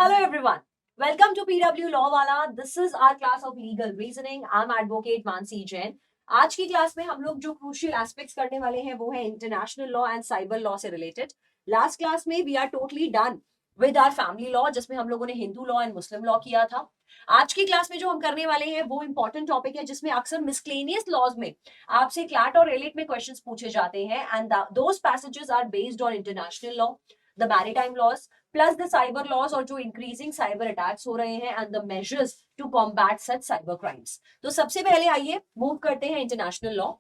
Hello everyone. Welcome to PW Law Wala. This is our class of legal reasoning. I'm advocate Mansi Jain. आज की class में हम लोग जो crucial aspects करने वाले हैं वो है international law and cyber law से रिलेटेड. लास्ट क्लास में we are totally done with our family law जिसमें हम लोगों ने Hindu law and Muslim law किया था. आज की क्लास में जो हम करने वाले हैं वो इंपॉर्टेंट टॉपिक है जिसमें अक्सर मिसक्लेनियस लॉज में आपसे क्लैट और रिलेट में क्वेश्चंस पूछे जाते हैं and those passages are based on international law, the maritime laws plus the cyber laws और जो इंक्रीजिंग साइबर अटैक्स हो रहे हैं and the measures to combat such cyber crimes. तो सबसे पहले आइए मूव करते हैं international law.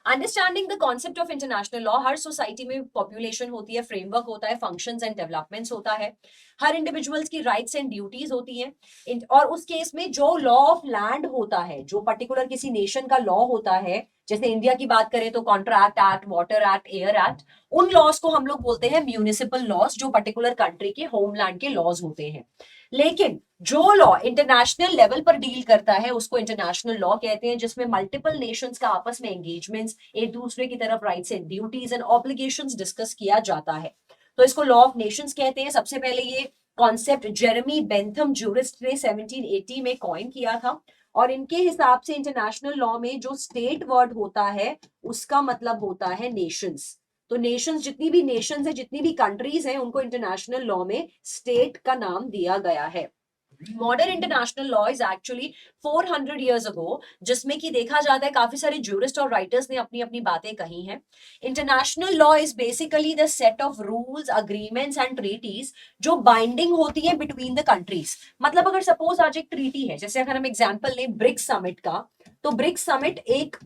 Understanding the concept of international law. हर सोसाइटी में पॉपुलेशन होती है, फ्रेमवर्क होता है, फंक्शंस एंड डेवलपमेंट्स होता है, हर इंडिविजुअल्स की राइट्स एंड ड्यूटीज होती हैं. और उस केस में जो लॉ ऑफ लैंड होता है, जो पर्टिकुलर किसी नेशन का लॉ होता है, जैसे इंडिया की बात करें तो contract act, water act, air act, उन लॉज को हम लोग बोलते हैं म्यूनिसिपल लॉज, जो पर्टिकुलर कंट्री के होमलैंड के लॉज होते हैं. लेकिन जो लॉ इंटरनेशनल लेवल पर डील करता है उसको इंटरनेशनल लॉ कहते हैं, जिसमें मल्टीपल नेशंस का आपस में एंगेजमेंट्स, एक दूसरे की तरफ rights and duties and obligations discuss किया जाता है. तो इसको लॉ ऑफ नेशंस कहते हैं. सबसे पहले ये कॉन्सेप्ट जेरेमी बेंथम जूरिस्ट ने 1780 में कॉइन किया था और इनके हिसाब से इंटरनेशनल लॉ में जो स्टेट वर्ड होता है उसका मतलब होता है नेशंस. तो नेशंस, जितनी भी नेशंस है, जितनी भी कंट्रीज हैं, उनको इंटरनेशनल लॉ में स्टेट का नाम दिया गया है. Modern international law is actually 400 years ago, जिसमें कि देखा जाता है काफी सारे जूरिस्ट और राइटर्स ने अपनी अपनी बातें कही हैं. International law is basically the set of rules, agreements and treaties जो बाइंडिंग होती है बिटवीन द कंट्रीज. मतलब अगर सपोज आज एक ट्रीटी है, जैसे अगर हम एग्जांपल लें ब्रिक्स समिट का, तो ब्रिक्स समिट एक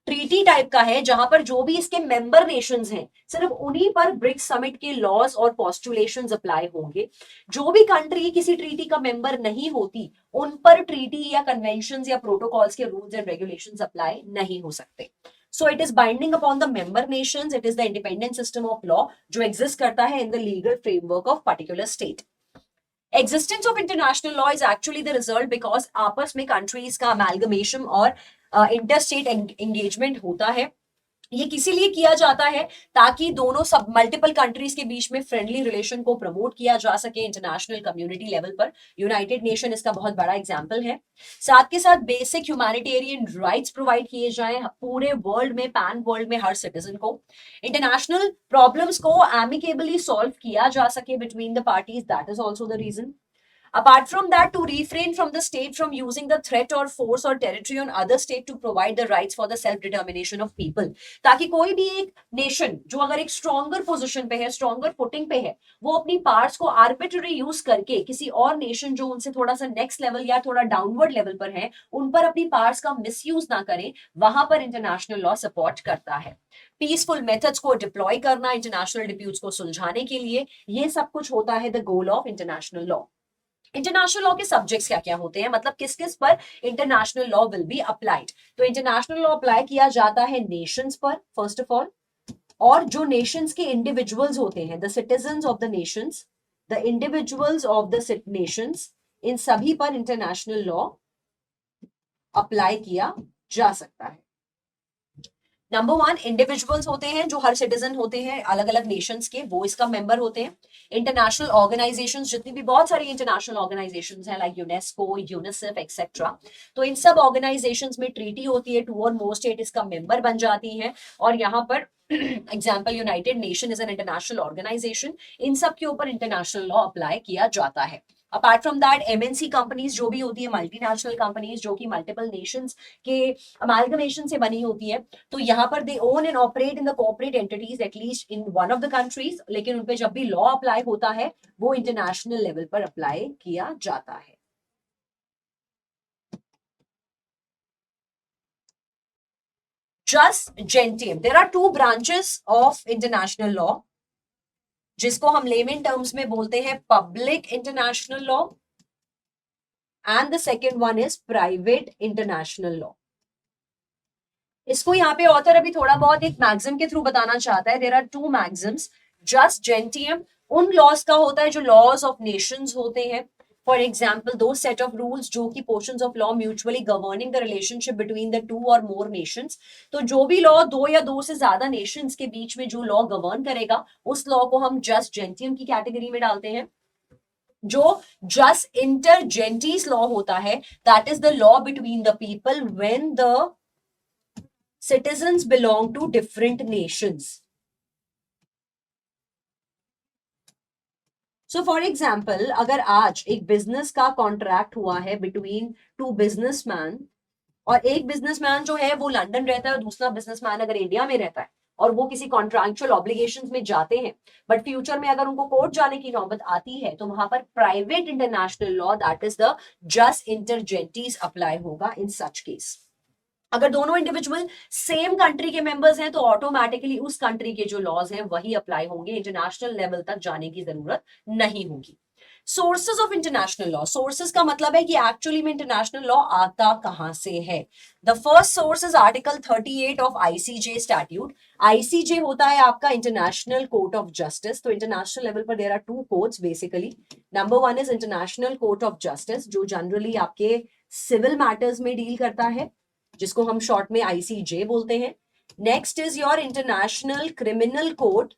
ट्रीटी टाइप का है जहां पर जो भी इसके मेंबर नेशंस हैं सिर्फ उन्हीं पर ब्रिक्स समिट के लॉज और पॉस्टुलेशंस अप्लाई होंगे. जो भी कंट्री किसी ट्रीटी का मेंबर नहीं होती उन पर ट्रीटी या कन्वेंशंस या प्रोटोकॉल्स के रूल्स एंड रेगुलेशंस अप्लाई नहीं हो सकते. So it is binding upon the member Nations. It is the independent system of law जो एग्जिस्ट करता है in the legal framework of particular state. Existence of international law is actually the result because आपस में countries का amalgamation और interstate engagement होता है. ये किसी लिए किया जाता है ताकि दोनों सब मल्टीपल कंट्रीज के बीच में फ्रेंडली रिलेशन को प्रमोट किया जा सके इंटरनेशनल कम्युनिटी लेवल पर. यूनाइटेड नेशन इसका बहुत बड़ा एग्जांपल है. साथ के साथ बेसिक ह्यूमैनिटेरियन राइट्स प्रोवाइड किए जाएं पूरे वर्ल्ड में, पैन वर्ल्ड में हर सिटीजन को. इंटरनेशनल प्रॉब्लम्स को एमिकेबली सॉल्व किया जा सके between the parties. That is also the reason. Apart from that, to refrain from the state from using the threat or force or territory on other state to provide the rights for the self-determination of people. ताकि कोई भी एक nation जो अगर एक stronger position पे है, stronger footing पे है, वो अपनी पार्ट्स को आर्बिट्ररी यूज करके किसी और नेशन जो उनसे थोड़ा सा नेक्स्ट लेवल या थोड़ा डाउनवर्ड लेवल पर है उन पर अपनी पार्ट्स का मिसयूज ना करें, वहां पर इंटरनेशनल लॉ सपोर्ट करता है. पीसफुल मेथड्स को डिप्लॉय करना इंटरनेशनल डिप्यूट्स को सुलझाने के लिए, ये सब कुछ होता है the goal of international law. International law के सब्जेक्ट्स क्या क्या होते हैं, मतलब किस किस पर international law will be applied. तो इंटरनेशनल लॉ अप्लाई किया जाता है नेशंस पर फर्स्ट ऑफ ऑल, और जो नेशंस के इंडिविजुअल्स होते हैं, the citizens of the nations, the individuals of the nations, इन सभी पर इंटरनेशनल लॉ अप्लाई किया जा सकता है. नंबर वन, इंडिविजुअल्स होते हैं जो हर सिटीजन होते हैं अलग अलग नेशंस के, वो इसका मेंबर होते हैं. इंटरनेशनल ऑर्गेनाइजेशंस, जितनी भी बहुत सारी इंटरनेशनल ऑर्गेनाइजेशंस हैं लाइक यूनेस्को, यूनिसेफ एक्सेट्रा, तो इन सब ऑर्गेनाइजेशंस में ट्रीटी होती है, टू और मोर स्टेट इसका मेंबर बन जाती हैं. और यहाँ पर example United Nation is an international organization. इन सब के ऊपर इंटरनेशनल लॉ अप्लाई किया जाता है. Apart from that, MNC companies जो भी होती है, मल्टीनेशनल कंपनीज जो कि मल्टीपल नेशंस के अमालगमेशन से बनी होती है, तो यहाँ पर they own and operate in the corporate entities at least in one of the countries. लेकिन उनपे जब भी लॉ अप्लाई होता है वो इंटरनेशनल लेवल पर अप्लाई किया जाता है. Jus gentium, there are two branches of international law जिसको हम लेमन टर्म्स में बोलते हैं public international law and the second one is private international law. इसको यहाँ पे ऑथर अभी थोड़ा बहुत एक मैक्सिम के थ्रू बताना चाहता है. There are two maxims. Jus gentium उन लॉज का होता है जो लॉज ऑफ नेशंस होते हैं. फॉर एग्जाम्पल, दो सेट ऑफ रूल्स जो कि portions of law mutually governing the relationship between the two और मोर नेशंस. तो जो भी लॉ दो या दो से ज्यादा नेशंस के बीच में जो लॉ गवर्न करेगा उस लॉ को हम जस्ट जेंटियम की कैटेगरी में डालते हैं. जो जस्ट इंटरजेंटीज लॉ होता है, that is the law between the people when the citizens belong to different nations. So for example, अगर आज एक बिजनेस का कॉन्ट्रैक्ट हुआ है बिटवीन टू बिजनेसमैन, और एक बिजनेसमैन जो है वो लंदन रहता है और दूसरा बिजनेसमैन अगर इंडिया में रहता है, और वो किसी कॉन्ट्रैक्चुअल ऑब्लिगेशंस में जाते हैं, बट फ्यूचर में अगर उनको कोर्ट जाने की नौबत आती है, तो वहां पर private international law that is the jus inter gentes apply होगा इन सच केस। अगर दोनों इंडिविजुअल सेम कंट्री के मेंबर्स हैं तो ऑटोमेटिकली उस कंट्री के जो लॉज हैं वही अप्लाई होंगे, इंटरनेशनल लेवल तक जाने की जरूरत नहीं होगी। Sources of international law, sources का मतलब है कि एक्चुअली में इंटरनेशनल लॉ आता कहां से है। The first source is article 38 of ICJ statute. ICJ होता है आपका इंटरनेशनल कोर्ट ऑफ जस्टिस। तो इंटरनेशनल लेवल पर there are two courts basically. Number one is international court of justice, जो जनरली आपके सिविल मैटर्स में डील करता है, जिसको हम शॉर्ट में आईसीजे बोलते हैं। Next is your international criminal court,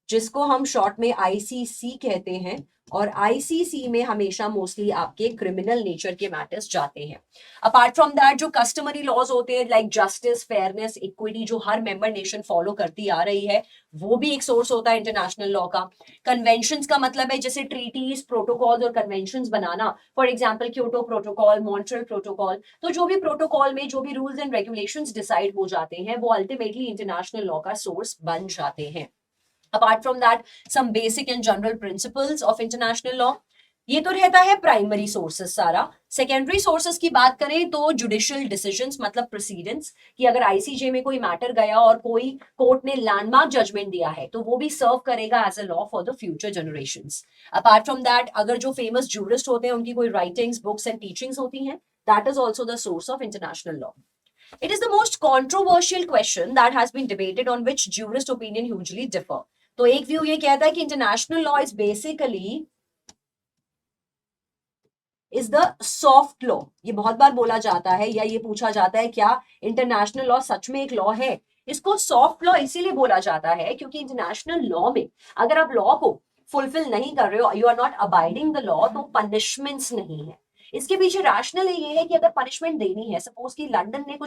जिसको हम शॉर्ट में आईसीसी कहते हैं, और आईसीसी में हमेशा मोस्टली आपके क्रिमिनल नेचर के मैटर्स जाते हैं। अपार्ट फ्रॉम दैट जो कस्टमरी लॉज होते हैं लाइक जस्टिस, फेयरनेस, इक्विटी, जो हर मेंबर नेशन फॉलो करती आ रही है, वो भी एक सोर्स होता है इंटरनेशनल लॉ का। कन्वेंशंस का मतलब है जैसे ट्रीटीज, प्रोटोकॉल्स और conventions banana, for example Kyoto protocol, Montreal protocol. तो जो भी प्रोटोकॉल में जो भी रूल्स एंड रेगुलेशंस डिसाइड हो जाते हैं वो अल्टीमेटली इंटरनेशनल लॉ का सोर्स बन जाते हैं। Apart from that, some basic and general principles of international law. ये तो रहता है प्राइमरी सोर्सेस सारा। सेकेंडरी सोर्सेस की बात करें तो जुडिशियल डिसीजंस मतलब प्रोसीडेंस, कि अगर आईसीजे में कोई मैटर गया और कोई कोर्ट ने लैंडमार्क जजमेंट दिया है तो वो भी सर्व करेगा as a law for the future generations. Apart from that, अगर जो फेमस जूरिस्ट होते हैं उनकी कोई राइटिंग्स, बुक्स एंड टीचिंग्स होती हैं, that is also the source of international law. It is the most controversial question that has been debated on which jurist opinion hugely differ. तो एक व्यू ये कहता है कि international law is basically is the soft law. ये बहुत बार बोला जाता है या ये पूछा जाता है क्या इंटरनेशनल लॉ सच में एक लॉ है। इसको सॉफ्ट लॉ इसीलिए बोला जाता है क्योंकि इंटरनेशनल लॉ में अगर आप लॉ को फुलफिल नहीं कर रहे हो, you are not abiding the law, तो पनिशमेंट्स नहीं है। इसके पीछे रैशनल ये है कि अगर पनिशमेंट देनी है, सपोज कि लंदन ने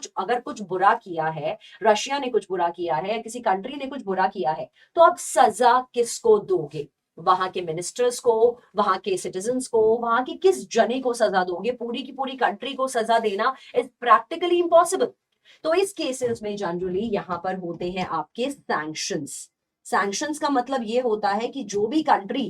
कुछ बुरा किया है, रशिया ने कुछ बुरा किया है, या किसी कंट्री ने कुछ बुरा किया है, तो आप सजा किसको दोगे? वहां के मिनिस्टर्स को, वहां के सिटीजन्स को, वहां के किस जने को सजा दोगे? पूरी की पूरी कंट्री को सजा देना इज प्रैक्टिकली इम्पॉसिबल। तो इस केसेस में जनरली यहां पर होते हैं आपके सैंक्शंस। सैंक्शंस का मतलब ये होता है कि जो भी कंट्री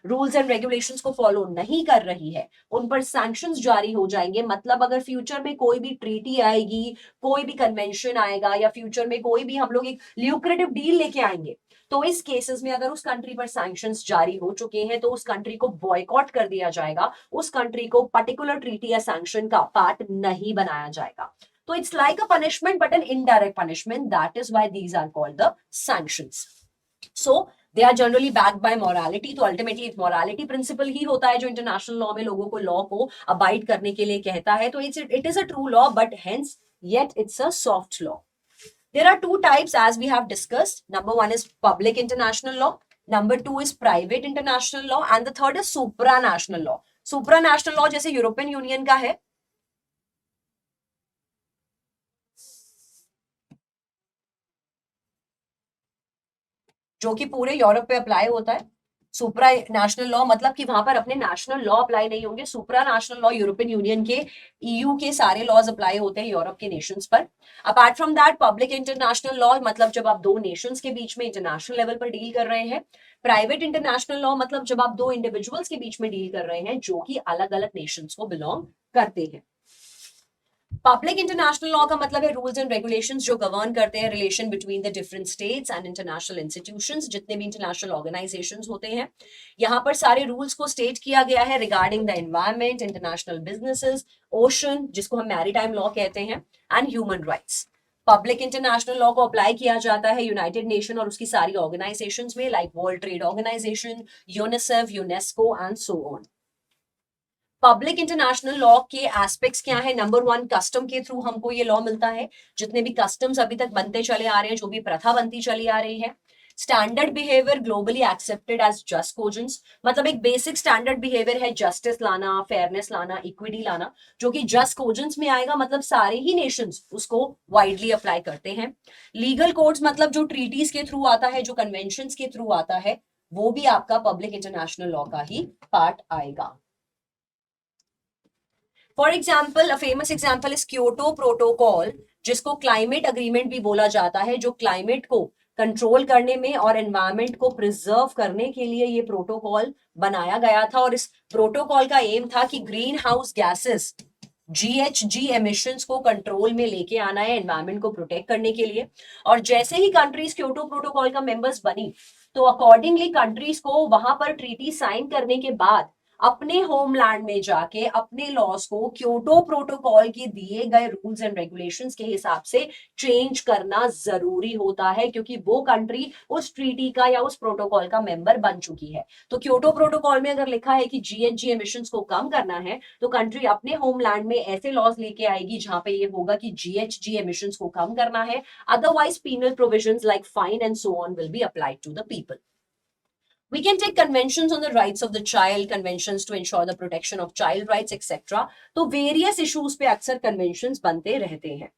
रूल्स एंड रेगुलेशंस को फॉलो नहीं कर रही है उन पर सैंक्शंस जारी हो जाएंगे। मतलब अगर फ्यूचर में कोई भी ट्रीटी आएगी, कोई भी कन्वेंशन आएगा, या फ्यूचर में कोई भी हम लोग एक ल्यूक्रेटिव डील लेके आएंगे, तो इस केसेस में अगर उस कंट्री पर सैंक्शंस जारी हो चुके हैं तो उस कंट्री को बॉयकॉट कर दिया जाएगा, उस कंट्री को पर्टिकुलर ट्रीटी या सैंक्शन का पार्ट नहीं बनाया जाएगा। तो it's like a punishment but an indirect punishment, that is why these are called the sanctions. So they are generally backed by morality. तो अल्टीमेटली एक मॉरालिटी प्रिंसिपल ही होता है जो इंटरनेशनल लॉ में लोगों को लॉ को अबाइड करने के लिए कहता है। तो it is a true law but hence yet it's a soft law. There are two types as we have discussed. Number one is public international law. Number two is private international law. And the third is supranational law. Supranational law जैसे European union का है, जो कि पूरे Europe पे apply होता है। सुप्रा national law मतलब कि वहां पर अपने नेशनल लॉ अप्लाई नहीं होंगे। सुप्रा नेशनल लॉ यूरोपियन यूनियन के, ईयू के सारे लॉज अप्लाई होते हैं यूरोप के नेशंस पर। Apart from that, public international law मतलब जब आप दो नेशंस के बीच में इंटरनेशनल लेवल पर डील कर रहे हैं। प्राइवेट इंटरनेशनल लॉ मतलब जब आप दो इंडिविजुअल्स के बीच में डील कर रहे हैं जो कि अलग अलग नेशंस को बिलोंग करते हैं। पब्लिक इंटरनेशनल लॉ का मतलब है रूल्स एंड रेगुलेशंस जो गवर्न करते हैं relation between the different states and international institutions, जितने भी इंटरनेशनल ऑर्गेनाइजेशंस होते हैं। यहाँ पर सारे रूल्स को स्टेट किया गया है regarding the environment, international businesses, ocean जिसको हम मैरीटाइम लॉ कहते हैं, and human rights. Public international law को अप्लाई किया जाता है यूनाइटेड नेशन और उसकी सारी ऑर्गेनाइजेशंस में, like world trade organisation, UNICEF, UNESCO and so on. Public international law के एस्पेक्ट्स क्या है? नंबर वन, कस्टम के थ्रू हमको ये लॉ मिलता है। जितने भी कस्टम्स अभी तक बनते चले आ रहे हैं, जो भी प्रथा बनती चली आ रही है, standard behaviour globally accepted as jus cogens, मतलब एक बेसिक स्टैंडर्ड बिहेवियर है जस्टिस लाना, फेयरनेस लाना, इक्विटी लाना, जो कि जस्ट कोजेंस में आएगा, मतलब सारे ही नेशंस उसको वाइडली अप्लाई करते हैं। लीगल कोड्स मतलब जो ट्रीटीज के थ्रू आता है, जो कन्वेंशंस के थ्रू आता है, वो भी आपका पब्लिक इंटरनेशनल लॉ का ही पार्ट आएगा। For example, a famous example is Kyoto protocol, जिसको क्लाइमेट अग्रीमेंट भी बोला जाता है, जो क्लाइमेट को कंट्रोल करने में और एनवायरमेंट को प्रिजर्व करने के लिए ये प्रोटोकॉल बनाया गया था। और इस प्रोटोकॉल का एम था कि green house gases GHG emissions को कंट्रोल में लेके आना है, एनवायरमेंट को प्रोटेक्ट करने के लिए। और जैसे ही कंट्रीज क्योटो प्रोटोकॉल का मेंबर्स बनी, तो अकॉर्डिंगली कंट्रीज को वहां पर ट्रीटी साइन करने के बाद अपने होमलैंड में जाके अपने लॉस को क्योटो प्रोटोकॉल के दिए गए रूल्स एंड रेगुलेशंस के हिसाब से चेंज करना जरूरी होता है, क्योंकि वो कंट्री उस ट्रीटी का या उस प्रोटोकॉल का मेंबर बन चुकी है। तो क्योटो प्रोटोकॉल में अगर लिखा है कि GHG एमिशंस को कम करना है, तो कंट्री अपने होमलैंड में ऐसे लॉज लेके आएगी जहां पे ये होगा कि GHG एमिशंस को कम करना है, otherwise penal provisions like fine and so on will be applied to the people. We can take conventions on the rights of the child, conventions to ensure the protection of child rights, etc. तो various issues पे अक्सर conventions बनते रहते हैं।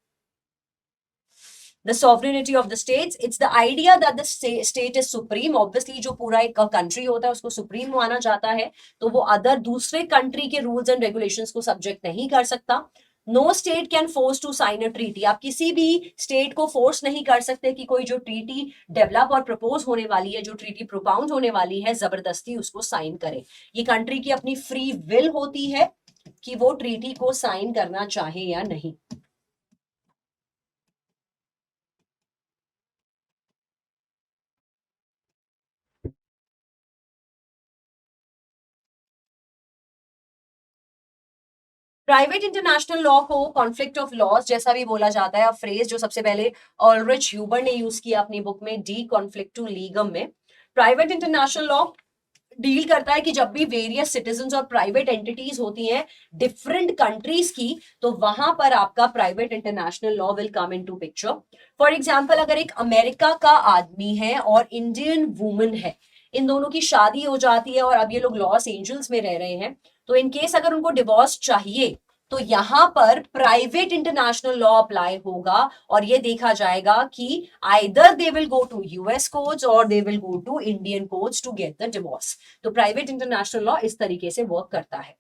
The sovereignty of the states, it's the idea that the state is supreme. Obviously, जो पूरा एक country होता है उसको supreme माना जाता है, तो वो अदर दूसरे country के rules and regulations को subject नहीं कर सकता। No state can force to sign a treaty, आप किसी भी स्टेट को फोर्स नहीं कर सकते कि कोई जो ट्रीटी डेवलप और प्रपोज होने वाली है, जो ट्रीटी प्रोपाउंड होने वाली है, जबरदस्ती उसको साइन करे। ये कंट्री की अपनी फ्री विल होती है कि वो ट्रीटी को साइन करना चाहे या नहीं। प्राइवेट इंटरनेशनल लॉ को कॉन्फ्लिक्ट ऑफ लॉज जैसा भी बोला जाता है, फ्रेज जो सबसे पहले ऑलरिच ह्यूबर ने यूज किया अपनी बुक में डी कॉन्फ्लिक्टू लीगम में। प्राइवेट इंटरनेशनल लॉ डील करता है कि जब भी वेरियस सिटीजन्स और प्राइवेट एंटिटीज होती हैं डिफरेंट कंट्रीज की, तो वहां पर आपका private international law will come into picture. For example, अगर एक अमेरिका का आदमी है और इंडियन वुमन है, इन दोनों की शादी हो जाती है और अब ये लोग लॉस एंजल्स में रह रहे हैं, तो इन केस अगर उनको डिवोर्स चाहिए, तो यहां पर प्राइवेट इंटरनेशनल लॉ अप्लाई होगा और ये देखा जाएगा कि either they will go to US courts और they will go to Indian courts to get the divorce. तो प्राइवेट इंटरनेशनल लॉ इस तरीके से वर्क करता है।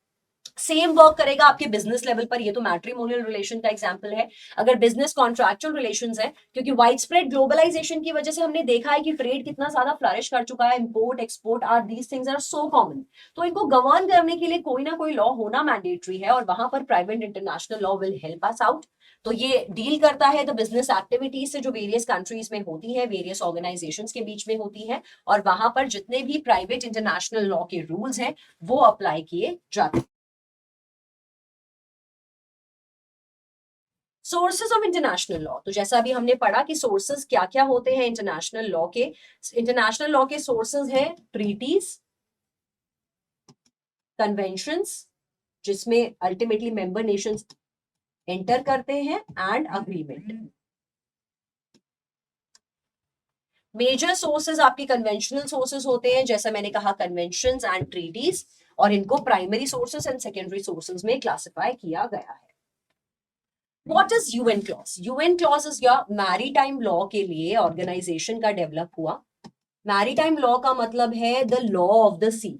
सेम वर्क करेगा आपके बिजनेस लेवल पर, ये तो मैट्रिमोनियल रिलेशन का एग्जांपल है। अगर बिजनेस कॉन्ट्रैक्चुअल रिलेशंस है, क्योंकि वाइड स्प्रेड ग्लोबलाइजेशन की वजह से हमने देखा है कि ट्रेड कितना ज्यादा फ्लरिश कर चुका है, import export are these things are so common, तो इनको गवर्न करने के लिए कोई ना कोई लॉ होना मैंडेटरी है, और वहां पर private international law will help us out. तो ये डील करता है द बिजनेस एक्टिविटीज से जो वेरियस कंट्रीज में होती है, वेरियस ऑर्गेनाइजेशंस के बीच में होती है, और वहां पर जितने भी प्राइवेट इंटरनेशनल लॉ के रूल्स हैं वो अप्लाई किए जाते हैं। सोर्सेज ऑफ इंटरनेशनल लॉ, तो जैसा अभी हमने पढ़ा कि सोर्सेज क्या क्या होते हैं इंटरनेशनल लॉ के। इंटरनेशनल लॉ के सोर्सेज हैं ट्रीटीज, कन्वेंशंस जिसमें अल्टीमेटली मेंबर नेशंस एंटर करते हैं, एंड अग्रीमेंट। मेजर सोर्सेज आपके कन्वेंशनल सोर्सेज होते हैं, जैसा मैंने कहा कन्वेंशंस एंड ट्रीटीज, और इनको primary sources and secondary sources में क्लासिफाई किया गया है। What is UN clause? UN clauses या मैरीटाइम लॉ के लिए ऑर्गेनाइजेशन का डेवलप हुआ। मैरीटाइम लॉ का मतलब है द लॉ ऑफ द सी।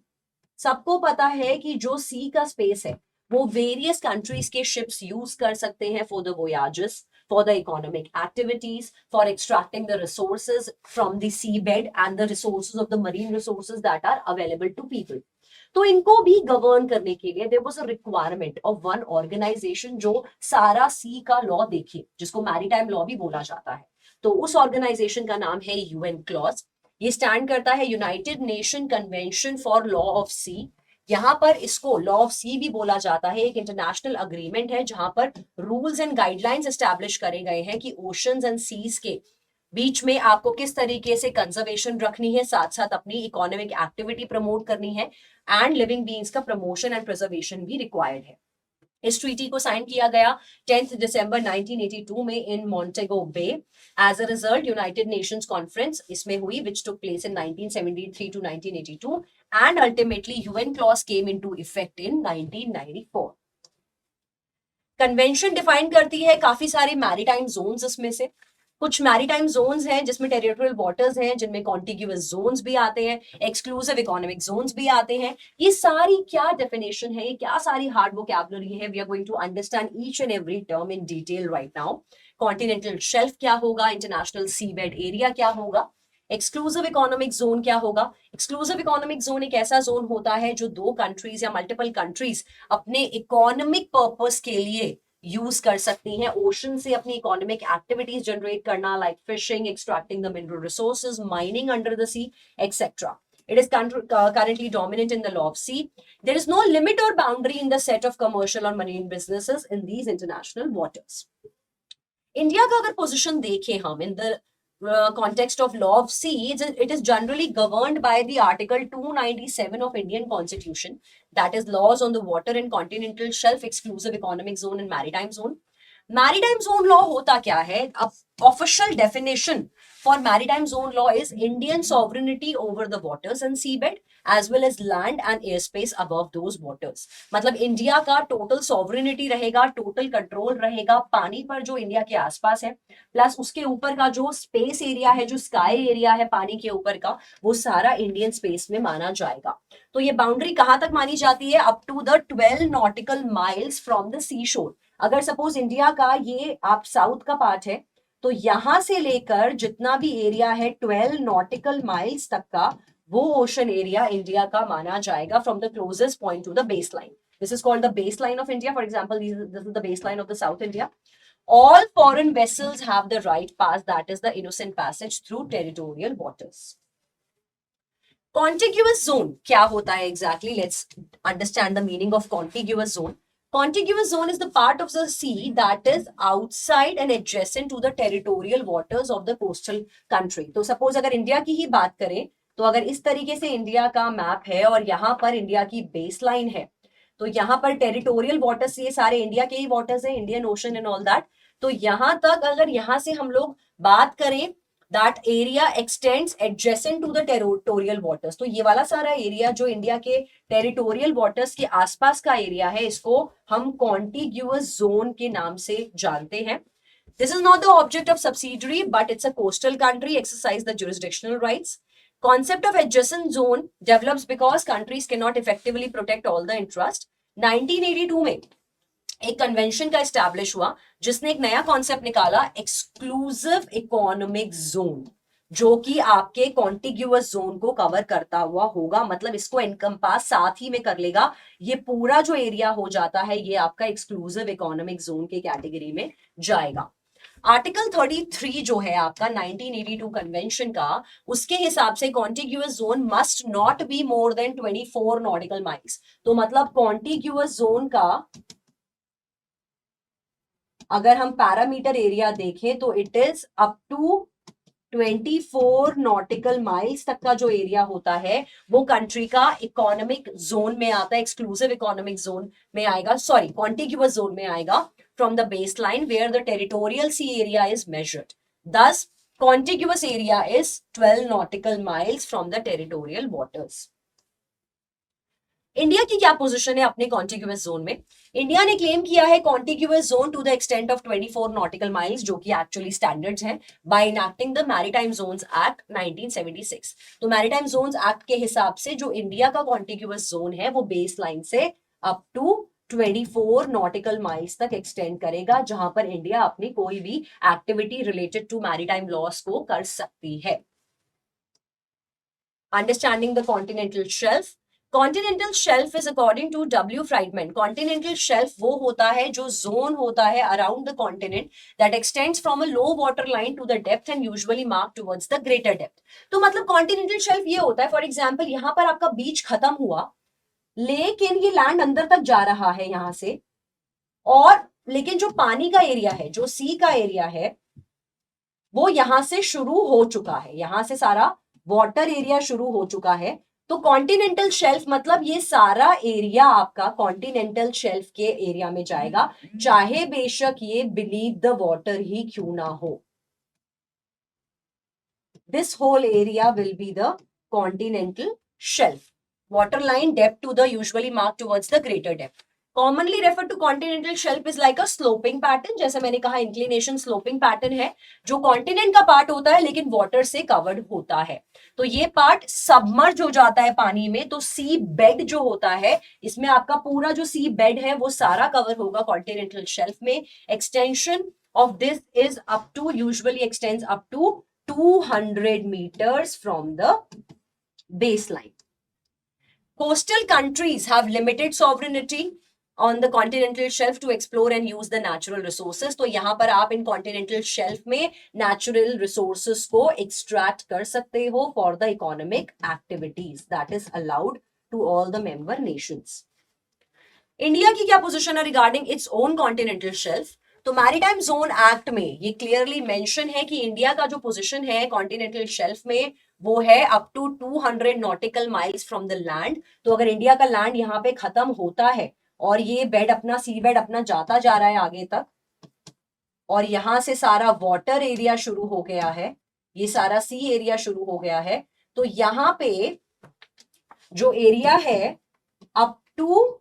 सबको पता है कि जो सी का स्पेस है वो वेरियस कंट्रीज के शिप्स यूज कर सकते हैं for the voyages, for the economic activities, for extracting the resources from the sea bed and the resources of the marine resources that are available to people. तो इनको भी govern करने के लिए there was a requirement of one organization जो सारा सी का law देखे, जिसको मैरीटाइम लॉ भी बोला जाता है। तो उस ऑर्गेनाइजेशन का नाम है UN क्लॉज। ये स्टैंड करता है United Nation convention for law of sea. यहाँ पर इसको लॉ ऑफ सी भी बोला जाता है। एक इंटरनेशनल अग्रीमेंट है जहां पर रूल्स एंड गाइडलाइंस एस्टैब्लिश करे गए हैं कि ओशंस एंड सीज के बीच में आपको किस तरीके से कंजर्वेशन रखनी है, साथ साथ अपनी इकोनॉमिक एक्टिविटी प्रमोट करनी है, एंड लिविंग बीइंग्स का प्रमोशन एंड प्रिजर्वेशन भी रिक्वायर्ड है। इस ट्रीटी को साइन किया गया 10 दिसंबर 1982 में in Montego Bay. As a result United Nations conference इसमें हुई which took place in 1973 to 1982 and ultimately UN clause came into effect in 1994। Convention define करती है काफी सारे मैरीटाइम जोन्स, इसमें से कुछ मैरीटाइम जोन्स हैं जिसमें टेरिटोरियल वाटर्स हैं, जिनमें कॉन्टिग्यूअस जोन्स भी आते हैं, एक्सक्लूसिव इकोनॉमिक जोन्स भी आते हैं। ये सारी क्या डेफिनेशन है, ये क्या सारी हार्ड वोकैबुलरी है, we are going to understand each and every term in detail right now. Continental shelf क्या होगा, इंटरनेशनल सी बेड एरिया क्या होगा, एक्सक्लूसिव इकोनॉमिक जोन क्या होगा। एक्सक्लूसिव इकोनॉमिक जोन एक ऐसा जोन होता है जो दो कंट्रीज या मल्टीपल कंट्रीज अपने इकोनॉमिक पर्पस के लिए यूज कर सकती हैं, ओशन से अपनी इकोनॉमिक एक्टिविटीज जनरेट करना, like fishing, extracting the mineral resources, mining under the sea, etcetera. It is currently dominant in the law of sea. There is no limit or boundary in the set of commercial or marine businesses in these international waters. India का अगर position देखें हम in the context of law of sea, it is generally governed by the Article 297 of Indian Constitution, that is laws on the water and continental shelf, exclusive economic zone and maritime zone. Maritime zone law होता क्या है? Official definition for maritime zone law is Indian sovereignty over the waters and seabed as well as land and airspace above those waters. मतलब India का total sovereignty रहेगा, total control रहेगा पानी पर जो इंडिया के आसपास है, प्लस उसके ऊपर का जो स्पेस एरिया है, जो स्काई एरिया है पानी के ऊपर का, वो सारा इंडियन स्पेस में माना जाएगा। तो ये बाउंड्री कहां तक मानी जाती है? Up to the 12 nautical miles from the sea shore. अगर सपोज इंडिया का ये आप साउथ का पार्ट है, तो यहां से लेकर जितना भी एरिया है 12 नॉटिकल माइल्स तक का, वो ओशन एरिया इंडिया का माना जाएगा from the closest point two the base line. This is called the base line of India. For example, this is the base line of the south India. All foreign vessels have the right pass, that is the innocent passage through territorial waters. Contiguous zone क्या होता है exactly? Let's understand the meaning of contiguous zone. Contiguous zone is the part of the sea that is outside and adjacent to the territorial waters of the coastal country. तो suppose अगर India की ही बात करें, तो अगर इस तरीके से इंडिया का मैप है और यहाँ पर इंडिया की बेस लाइन है, तो यहाँ पर टेरिटोरियल वाटर्स, ये सारे इंडिया के ही वाटर्स हैं, Indian ocean and all that. तो यहाँ तक अगर यहाँ से हम लोग बात करें, that area extends adjacent to the territorial waters, तो ये वाला सारा एरिया जो इंडिया के टेरिटोरियल वाटर्स के आसपास का एरिया है, इसको हम कॉन्टिग्यूअस जोन के नाम से जानते हैं. This is not the object of subsidiary, but it's a coastal country exercise the jurisdictional rights. Concept of adjacent zone develops because countries cannot effectively protect all the interest. 1982 में एक convention का establish हुआ जिसने एक नया concept निकाला, exclusive economic zone, जो कि आपके कॉन्टिग्यूअस जोन को कवर करता हुआ होगा, मतलब इसको एनकम्पास साथ ही में कर लेगा. ये पूरा जो एरिया हो जाता है ये आपका एक्सक्लूसिव इकोनॉमिक जोन के कैटेगरी में जाएगा. आर्टिकल 33 जो है आपका 1982 कन्वेंशन का, उसके हिसाब से contiguous zone must not be more than 24 nautical miles. तो मतलब कॉन्टिग्यूअस जोन का अगर हम पैरामीटर एरिया देखें तो it is up to 24 nautical miles तक का जो एरिया होता है वो कंट्री का इकोनॉमिक जोन में आता है, एक्सक्लूसिव इकोनॉमिक जोन में आएगा, सॉरी कॉन्टिग्यूअस जोन में आएगा, from the baseline where the territorial sea area is measured. Thus, contiguous area is 12 nautical miles from the territorial waters. India की क्या पोजीशन है अपने कॉन्टिग्यूअस जोन में? इंडिया ने क्लेम किया है contiguous zone to the extent of 24 nautical miles, जो कि एक्चुअली स्टैंडर्ड्स हैं, by enacting the maritime zones act 1976. तो मैरीटाइम जोन्स एक्ट के हिसाब से जो इंडिया का कॉन्टिग्यूअस जोन है वो बेस लाइन से अप टू 24 नॉटिकल माइल्स तक एक्सटेंड करेगा, जहां पर इंडिया अपनी कोई भी activity related to maritime laws को कर सकती है. Understanding the continental shelf. Continental shelf is according to W Friedman. Continental shelf वो होता है जो जोन होता है around the continent that extends from a low water line to the depth and usually mark towards the greater depth. तो मतलब continental shelf ये होता है, फॉर एग्जाम्पल यहाँ पर आपका बीच खत्म हुआ, लेकिन ये लैंड अंदर तक जा रहा है यहां से, और लेकिन जो पानी का एरिया है, जो सी का एरिया है, वो यहां से शुरू हो चुका है, यहां से सारा वाटर एरिया शुरू हो चुका है. तो कॉन्टिनेंटल शेल्फ मतलब ये सारा एरिया आपका कॉन्टिनेंटल शेल्फ के एरिया में जाएगा, चाहे बेशक ये बीनीथ द वाटर ही क्यों ना हो. This whole area will be the continental shelf. Waterline depth to the usually marked towards the greater depth. Commonly referred to continental shelf is like a sloping pattern. जैसे मैंने कहा inclination sloping pattern है जो continent का part होता है लेकिन water से covered होता है. तो ये पार्ट सबमर्ज हो जाता है पानी में, तो सी बेड जो होता है इसमें आपका पूरा जो सी बेड है वो सारा कवर होगा कॉन्टिनेंटल शेल्फ में. Extension of this is up to usually extends up to 200 meters from the baseline. Coastal countries have limited sovereignty on the continental shelf to explore and use the natural resources. तो यहाँ पर आप इन continental shelf में natural resources को extract कर सकते हो for the economic activities that is allowed to all the member nations. India की क्या पोजीशन है regarding its own continental shelf? तो मैरीटाइम जोन एक्ट में ये क्लियरली मेंशन है कि इंडिया का जो पोजीशन है कॉन्टिनेंटल शेल्फ में वो है up to 200 nautical miles from the land. तो अगर इंडिया का लैंड यहाँ पे खत्म होता है और ये बेड अपना सी बेड अपना जाता जा रहा है आगे तक और यहां से सारा वाटर एरिया शुरू हो गया है, ये सारा सी एरिया शुरू हो गया है, तो यहाँ पे जो एरिया है अप टू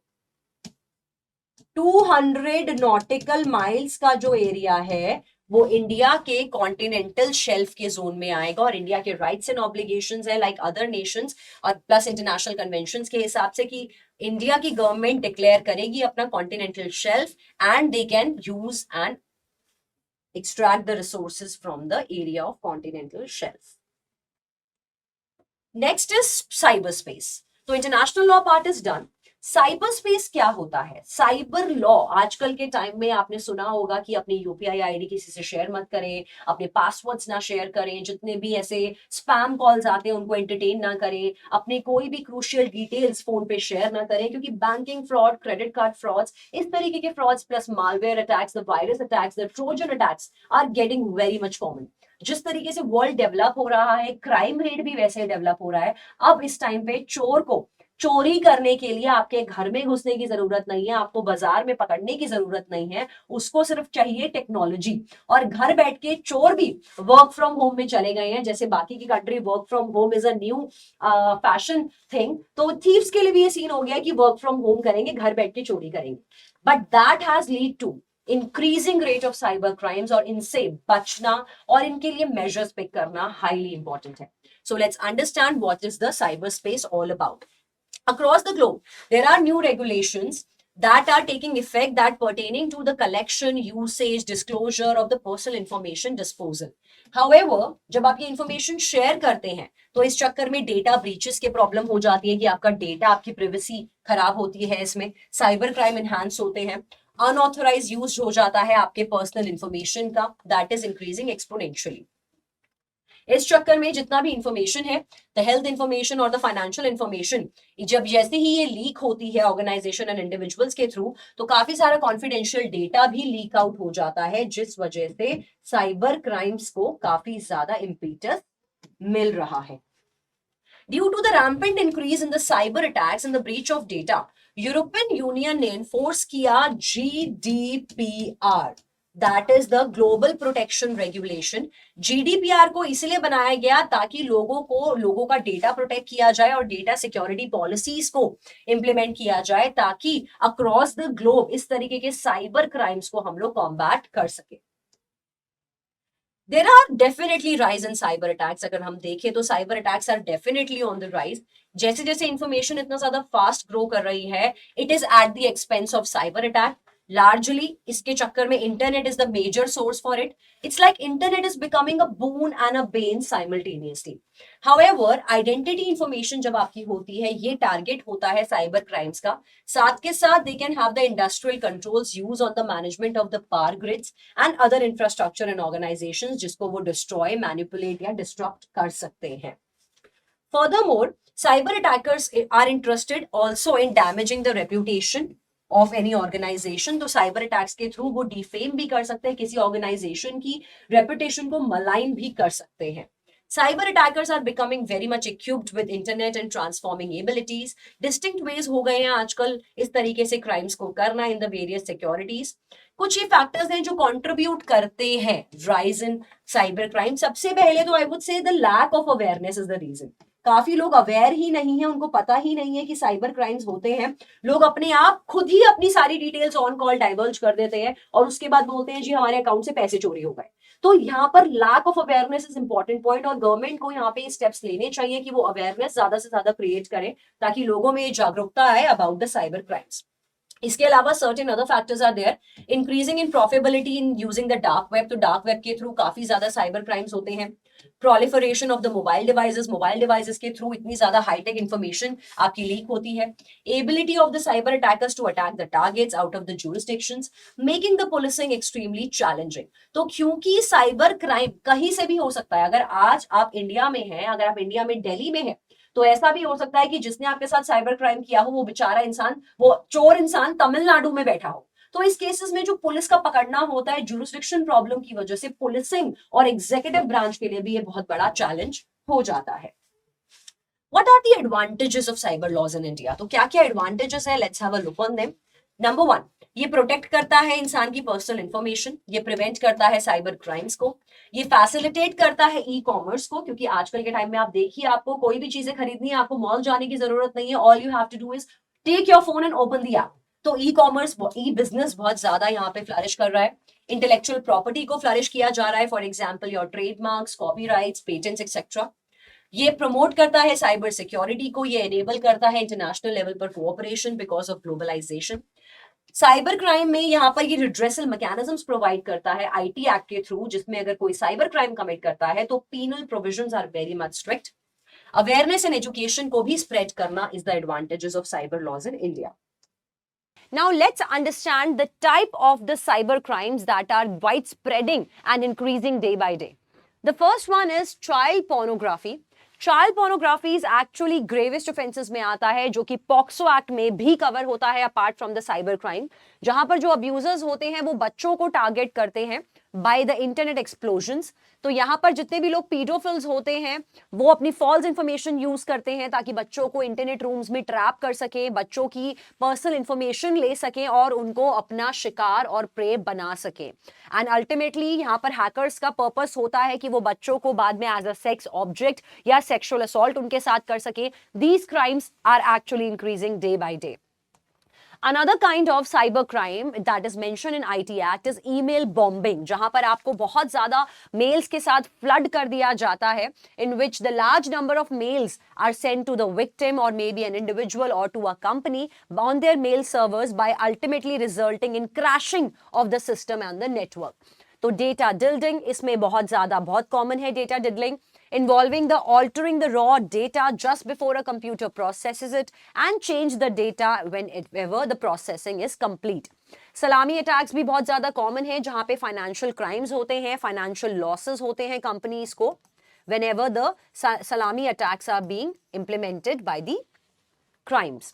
200 नॉटिकल माइल्स का जो एरिया है वो इंडिया के कॉन्टिनेंटल शेल्फ के जोन में आएगा और इंडिया के राइट्स एंड ऑब्लिगेशंस है लाइक अदर नेशंस और प्लस इंटरनेशनल कन्वेंशंस के हिसाब से कि इंडिया की गवर्नमेंट डिक्लेयर करेगी अपना continental shelf and they can use and extract the resources from the area of continental shelf. Next is cyberspace. तो international law part is done. Cyber space क्या होता है? साइबर लॉ आजकल के time में आपने सुना होगा कि अपनी यूपीआई आईडी किसी से शेयर मत करें, अपने पासवर्ड्स ना शेयर करें, जितने भी ऐसे स्पैम कॉल्स आते हैं उनको एंटरटेन ना करें, अपने कोई भी क्रूशियल डिटेल्स फोन पे शेयर ना करें, क्योंकि banking fraud, credit card frauds, इस तरीके के frauds plus malware attacks, the virus attacks, the trojan attacks are getting very much common. जिस तरीके से वर्ल्ड डेवलप हो रहा है, क्राइम रेट भी वैसे डेवलप हो रहा है. अब इस टाइम पे चोर को चोरी करने के लिए आपके घर में घुसने की जरूरत नहीं है, आपको बाजार में पकड़ने की जरूरत नहीं है, उसको सिर्फ चाहिए टेक्नोलॉजी. और घर बैठ के चोर भी वर्क फ्रॉम होम में चले गए हैं. जैसे बाकी की country work from home is a new fashion thing, तो थीव्स के लिए भी ये सीन हो गया कि वर्क फ्रॉम होम करेंगे, घर बैठ के चोरी करेंगे. But that has lead to increasing rate of cyber crimes और इनसे बचना और इनके लिए मेजर्स पिक करना हाईली इंपॉर्टेंट है. So let's understand what is the cyber space all about. Across the globe, there are new regulations that are taking effect that pertaining to the collection, usage, disclosure of the personal information disposal. However, जब आप ये information share करते हैं तो इस चक्कर में data breaches के problem हो जाती है कि आपका data, आपकी privacy खराब होती है, इसमें cyber crime enhance होते हैं, unauthorized use हो जाता है आपके personal information का, that is increasing exponentially. इस चक्कर में जितना भी इंफॉर्मेशन है, द हेल्थ इंफॉर्मेशन और द फाइनेंशियल इंफॉर्मेशन, जब जैसे ही ये लीक होती है ऑर्गेनाइजेशन एंड इंडिविजुअल्स के थ्रू, तो काफी सारा कॉन्फिडेंशियल डेटा भी लीक आउट हो जाता है, जिस वजह से साइबर क्राइम्स को काफी ज्यादा इम्पीटस मिल रहा है. Due to the rampant increase in the cyber attacks and the breach of data, European Union ने एनफोर्स किया GDPR, that is the global protection regulation. GDPR को इसलिए बनाया गया ताकि लोगों का डेटा प्रोटेक्ट किया जाए और डेटा सिक्योरिटी पॉलिसीज को इंप्लीमेंट किया जाए ताकि अक्रॉस द ग्लोब इस तरीके के साइबर क्राइम्स को हम लोग कॉम्बैट कर सके. There are definitely rise in cyber attacks. अगर हम देखें तो cyber attacks are definitely on the rise. जैसे जैसे इंफॉर्मेशन इतना ज्यादा फास्ट ग्रो कर रही है, it is at the expense of cyber attack. Largely इसके चक्कर में internet is the major source for it. It's like internet is becoming a boon and a bane simultaneously. However, identity information जब आपकी होती है, ये टारगेट होता है साइबर क्राइम्स का. साथ के साथ they can have the industrial controls use on the management of the power grids and other infrastructure and organizations जिसको वो destroy, manipulate या disrupt कर सकते हैं. Furthermore, cyber attackers are interested also in damaging the reputation of any organization. तो cyber attacks के through वो defame भी कर सकते हैं, किसी ऑर्गेनाइजेशन की रेपुटेशन को मलाइन भी कर सकते हैं. Cyber attackers are becoming very much equipped with internet and transforming abilities. Distinct ways हो गए हैं आजकल इस तरीके से crimes को करना in the various securities. कुछ ही फैक्टर्स हैं जो कंट्रीब्यूट करते हैं rise in cyber crime. सबसे पहले तो I would say the lack of awareness is the reason. काफी लोग अवेयर ही नहीं है, उनको पता ही नहीं है कि साइबर क्राइम्स होते हैं. लोग अपने आप खुद ही अपनी सारी डिटेल्स ऑन कॉल डाइवर्ज कर देते हैं और उसके बाद बोलते हैं जी हमारे अकाउंट से पैसे चोरी हो गए. तो यहाँ पर lack of awareness is important point और गवर्नमेंट को यहाँ पे स्टेप्स लेने चाहिए कि वो अवेयरनेस ज्यादा से ज्यादा क्रिएट करे ताकि लोगों में जागरूकता आए अबाउट द साइबर क्राइम्स. इसके अलावा certain other factors are there. Increasing in profitability in using the dark web. तो डार्क वेब के थ्रू काफी ज्यादा साइबर क्राइम्स होते हैं. Proliferation of the mobile devices के थ्रू इतनी ज्यादा हाईटेक इंफॉर्मेशन आपकी लीक होती है. Ability of the cyber attackers to attack the targets out of the jurisdictions, making the policing extremely challenging. तो क्योंकि साइबर क्राइम कहीं से भी हो सकता है, अगर आज आप इंडिया में हैं, अगर आप इंडिया में दिल्ली में हैं, तो ऐसा भी हो सकता है कि जिसने आपके साथ साइबर क्राइम किया हो वो बेचारा इंसान, वो चोर इंसान तमिलनाडु में बैठा हो. तो इस केसेस में जो पुलिस का पकड़ना होता है जुरिस्डिक्शन प्रॉब्लम की वजह से पुलिसिंग और एग्जीक्यूटिव ब्रांच के लिए भी ये बहुत बड़ा चैलेंज हो जाता है. What are the advantages of cyber laws in India? तो क्या क्या एडवांटेजेस है? Let's have a look on them. Number 1, ये प्रोटेक्ट करता है इंसान की पर्सनल इंफॉर्मेशन. ये प्रिवेंट करता है साइबर क्राइम्स को. ये फैसिलिटेट करता है ई कॉमर्स को, क्योंकि आजकल के टाइम में आप देखिए आपको कोई भी चीजें खरीदनी है, आपको मॉल जाने की जरूरत नहीं है. All you have to do is take your phone and open the app. तो ई कॉमर्स, ई बिजनेस बहुत ज्यादा यहाँ पे फ्लरिश कर रहा है. इंटेलेक्चुअल प्रॉपर्टी को फ्लरिश किया जा रहा है. For example your trademarks, copyrights, patents etcetera. ये प्रमोट करता है साइबर सिक्योरिटी को. ये एनेबल करता है इंटरनेशनल लेवल पर cooperation because of globalisation. Cyber crime में यहाँ पर ये रिड्रेसल मैकेनिज्म्स प्रोवाइड करता है आईटी एक्ट के थ्रू, जिसमें अगर कोई साइबर क्राइम कमिट करता है तो penal provisions are very much strict. Awareness and education को भी स्प्रेड करना is the advantages of cyber laws in India. Now let's understand the type of the cyber crimes that are widespreading and increasing day by day. The first one is child pornography. Child pornography is actually gravest offences में आता है, जो कि POCSO act में भी cover होता है apart from the cyber crime, जहां पर जो अब्यूजर्स होते हैं वो बच्चों को टारगेट करते हैं बाय द इंटरनेट एक्सप्लोजन्स. तो यहाँ पर जितने भी लोग पीडोफिल्स होते हैं वो अपनी फॉल्स इंफॉर्मेशन यूज करते हैं ताकि बच्चों को इंटरनेट रूम्स में ट्रैप कर सके, बच्चों की पर्सनल इंफॉर्मेशन ले सके और उनको अपना शिकार और प्रे बना सके. एंड अल्टीमेटली यहाँ पर हैकर्स का पर्पस होता है कि वो बच्चों को बाद में एज अ सेक्स ऑब्जेक्ट या सेक्सुअल असॉल्ट उनके साथ कर सके. These crimes are actually increasing day by day. Another kind of cyber crime that is mentioned in IT Act is email bombing, जहां पर आपको बहुत ज्यादा मेल्स के साथ फ्लड कर दिया जाता है, in which the large number of mails are sent to the victim or maybe an individual or to a company on their mail servers, by ultimately resulting in crashing of the system and the network. तो data diddling इसमें बहुत common है. Data diddling involving the altering the raw data just before a computer processes it and change the data whenever the processing is complete. सलामी attacks भी बहुत ज्यादा common है, जहां पे फाइनेंशियल क्राइम्स होते हैं, फाइनेंशियल लॉसेस होते हैं कंपनीज को whenever the salami attacks are being implemented by the crimes.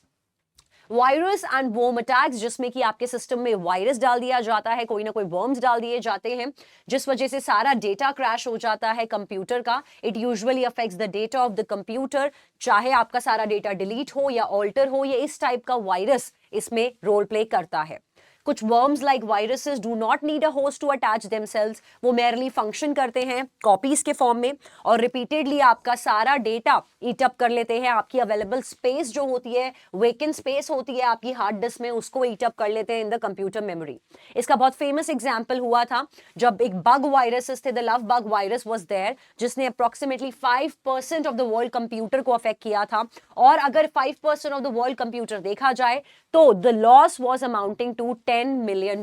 Virus and worm attacks, जिसमें कि आपके सिस्टम में वायरस डाल दिया जाता है, कोई ना कोई वर्म्स डाल दिए जाते हैं, जिस वजह से सारा डेटा क्रैश हो जाता है कंप्यूटर का. It usually affects the data of the computer, चाहे आपका सारा डेटा डिलीट हो या ऑल्टर हो, ये इस टाइप का वायरस इसमें रोल प्ले करता है. कुछ worms like viruses do not need a host to attach themselves, वो मेयरली फंक्शन करते हैं कॉपीज के फॉर्म में और रिपीटेडली आपका सारा डेटा ईट अप कर लेते हैं. आपकी अवेलेबल स्पेस जो होती है, वेकेंट स्पेस होती है आपकी हार्ड डिस्क में, उसको ईट अप कर लेते हैं इन द कंप्यूटर मेमोरी. इसका बहुत फेमस एग्जाम्पल हुआ था जब एक बग वायरसेस थे, the love bug virus was there, जिसने approximately 5% of the world computer को अफेक्ट किया था. और अगर 5% ऑफ द वर्ल्ड कंप्यूटर देखा जाए तो the loss was amounting to $10 million.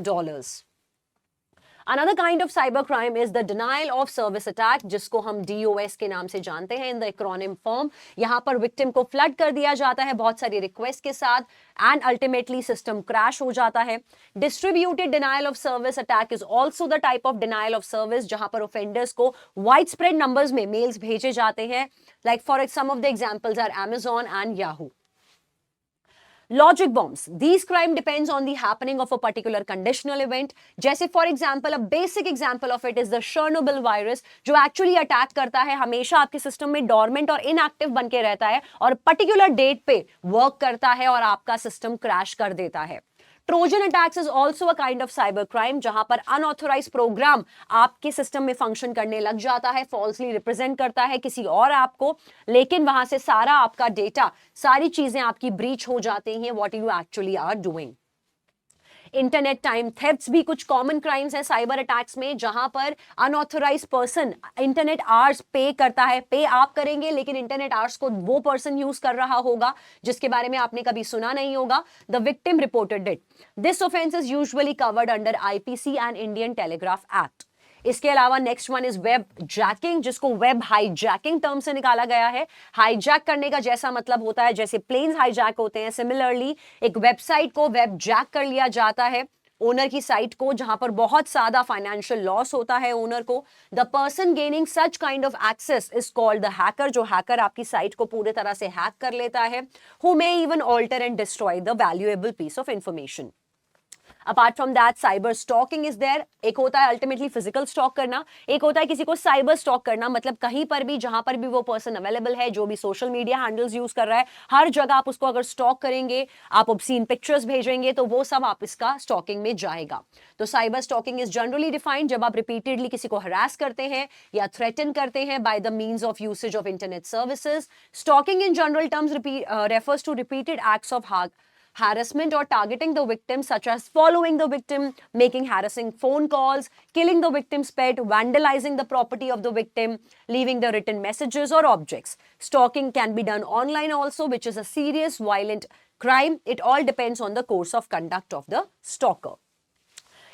Another kind of cyber crime is the denial of service attack, जिसको हम DOS के नाम से जानते हैं इन द acronym form. यहाँ पर victim को flood कर दिया जाता है बहुत सारी request के साथ and ultimately system crash हो जाता है. Distributed denial of service attack is also the type of denial of service जहाँ पर offenders को widespread numbers में mails भेजे जाते हैं. Like for some of the examples are Amazon and Yahoo. Logic bombs. These crime depends on the happening of a particular conditional event. जैसे for example, a basic example of it is the Chernobyl virus, जो actually attack करता है, हमेशा आपके system में dormant और inactive बन के रहता है और particular date पे work करता है और आपका सिस्टम crash कर देता है. Trojan attacks is also a kind of cyber crime जहां पर unauthorized program आपके सिस्टम में फंक्शन करने लग जाता है, falsely represent करता है किसी और ऐप को, लेकिन वहां से सारा आपका डेटा, सारी चीजें आपकी ब्रीच हो जाती हैं, what you actually are doing. Internet time thefts भी कुछ कॉमन क्राइम्स हैं साइबर अटैक्स में, जहां पर अनऑथोराइज पर्सन इंटरनेट आवर्स पे करता है. पे आप करेंगे लेकिन इंटरनेट आवर्स को वो पर्सन यूज कर रहा होगा जिसके बारे में आपने कभी सुना नहीं होगा. The victim reported it. This offence is usually covered under IPC and Indian telegraph act. इसके अलावा next one is web jacking, जिसको वेब हाईजैकिंग टर्म से निकाला गया है. हाईजैक करने का जैसा मतलब होता है जैसे प्लेन्स हाईजैक होते हैं, सिमिलरली एक वेबसाइट को वेब जैक कर लिया जाता है ओनर की साइट को, जहां पर बहुत ज्यादा फाइनेंशियल लॉस होता है ओनर को. The person gaining such kind of access is called the hacker. जो हैकर आपकी साइट को पूरे तरह से हैक कर लेता है, who may even alter and destroy the valuable piece of information. Apart from that cyber stalking is there. एक होता है अल्टीमेटली फिजिकल स्टॉक करना, एक होता है किसी को साइबर स्टॉक करना, मतलब कहीं पर भी जहां पर भी वो पर्सन अवेलेबल है, जो भी सोशल मीडिया हैंडल्स यूज कर रहा है, हर जगह आप उसको अगर स्टॉक करेंगे, आप ऑब्सीन पिक्चर्स भेजेंगे, तो वो सब आप इसका स्टॉकिंग में जाएगा. तो cyber stalking is generally defined जब आप रिपीटेडली किसी को हरास करते हैं या थ्रेटन करते हैं by the means of usage of internet services. Stalking in general terms refers to repeated acts of harassment or targeting the victim, such as following the victim, making harassing phone calls, killing the victim's pet, vandalizing the property of the victim, leaving the written messages or objects. Stalking can be done online also, which is a serious violent crime. It all depends on the course of conduct of the stalker.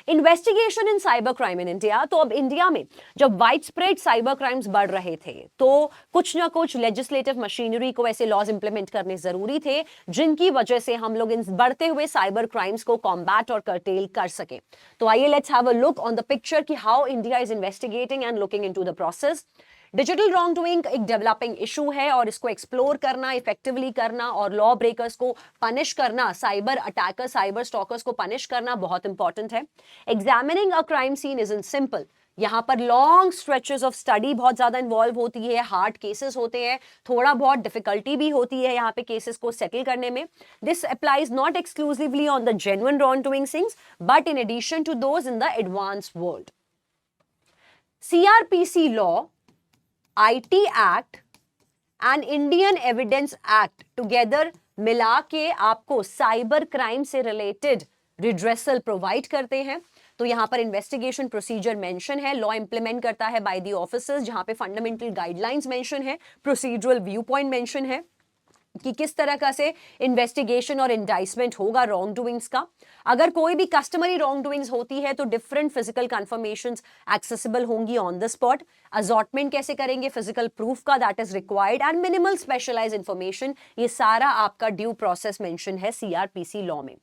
Investigation in cyber crime in India. तो अब India में जब wide spread cyber crimes बढ़ रहे थे तो कुछ ना कुछ लेजिस्लेटिव मशीनरी को ऐसे लॉज इंप्लीमेंट करने जरूरी थे जिनकी वजह से हम लोग इन बढ़ते हुए साइबर क्राइम्स को कॉम्बैट और कर्टेल कर सके. तो आइए let's have a look on the picture कि how India is investigating and looking into the process. Digital wrong doing एक डेवलपिंग इशू है और इसको एक्सप्लोर करना, इफेक्टिवली करना और लॉ ब्रेकर्स को पनिश करना, साइबर अटैकर, साइबर स्टॉकर्स को पनिश करना बहुत इंपॉर्टेंट है. Examining a crime scene is in simple. यहाँ पर लॉन्ग स्ट्रेचेस ऑफ स्टडी बहुत ज्यादा इन्वॉल्व होती है, हार्ड केसेस होते हैं, थोड़ा बहुत डिफिकल्टी भी होती है यहाँ पे केसेस को सेटल करने में. This applies not exclusively on the genuine wrong doing things but in addition to those in the advance world. CRPC law, IT act and Indian evidence act together मिला के आपको साइबर क्राइम से related redressal provide करते हैं. तो यहां पर investigation procedure mention है, लॉ इंप्लीमेंट करता है बाय द ऑफिसर्स, जहां पे फंडामेंटल गाइडलाइंस मेंशन है, प्रोसीजरल व्यू पॉइंट मेंशन है कि किस तरह का से इन्वेस्टिगेशन और इंडाइसमेंट होगा रॉन्ग डूइंग्स का. अगर कोई भी कस्टमरी रॉन्ग डूइंग्स होती है तो डिफरेंट फिजिकल कंफर्मेशंस एक्सेसिबल होंगी ऑन द स्पॉट. अजॉर्टमेंट कैसे करेंगे फिजिकल प्रूफ का, that is required, and minimal specialised information, ये सारा आपका ड्यू प्रोसेस मेंशन है CRPC लॉ में.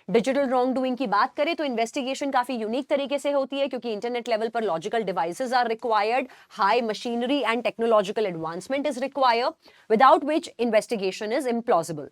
डिजिटल रॉन्ग डूइंग की बात करें तो इन्वेस्टिगेशन काफी यूनिक तरीके से होती है क्योंकि इंटरनेट लेवल पर logical devices are required, high machinery and technological advancement is required, without which investigation is implausible.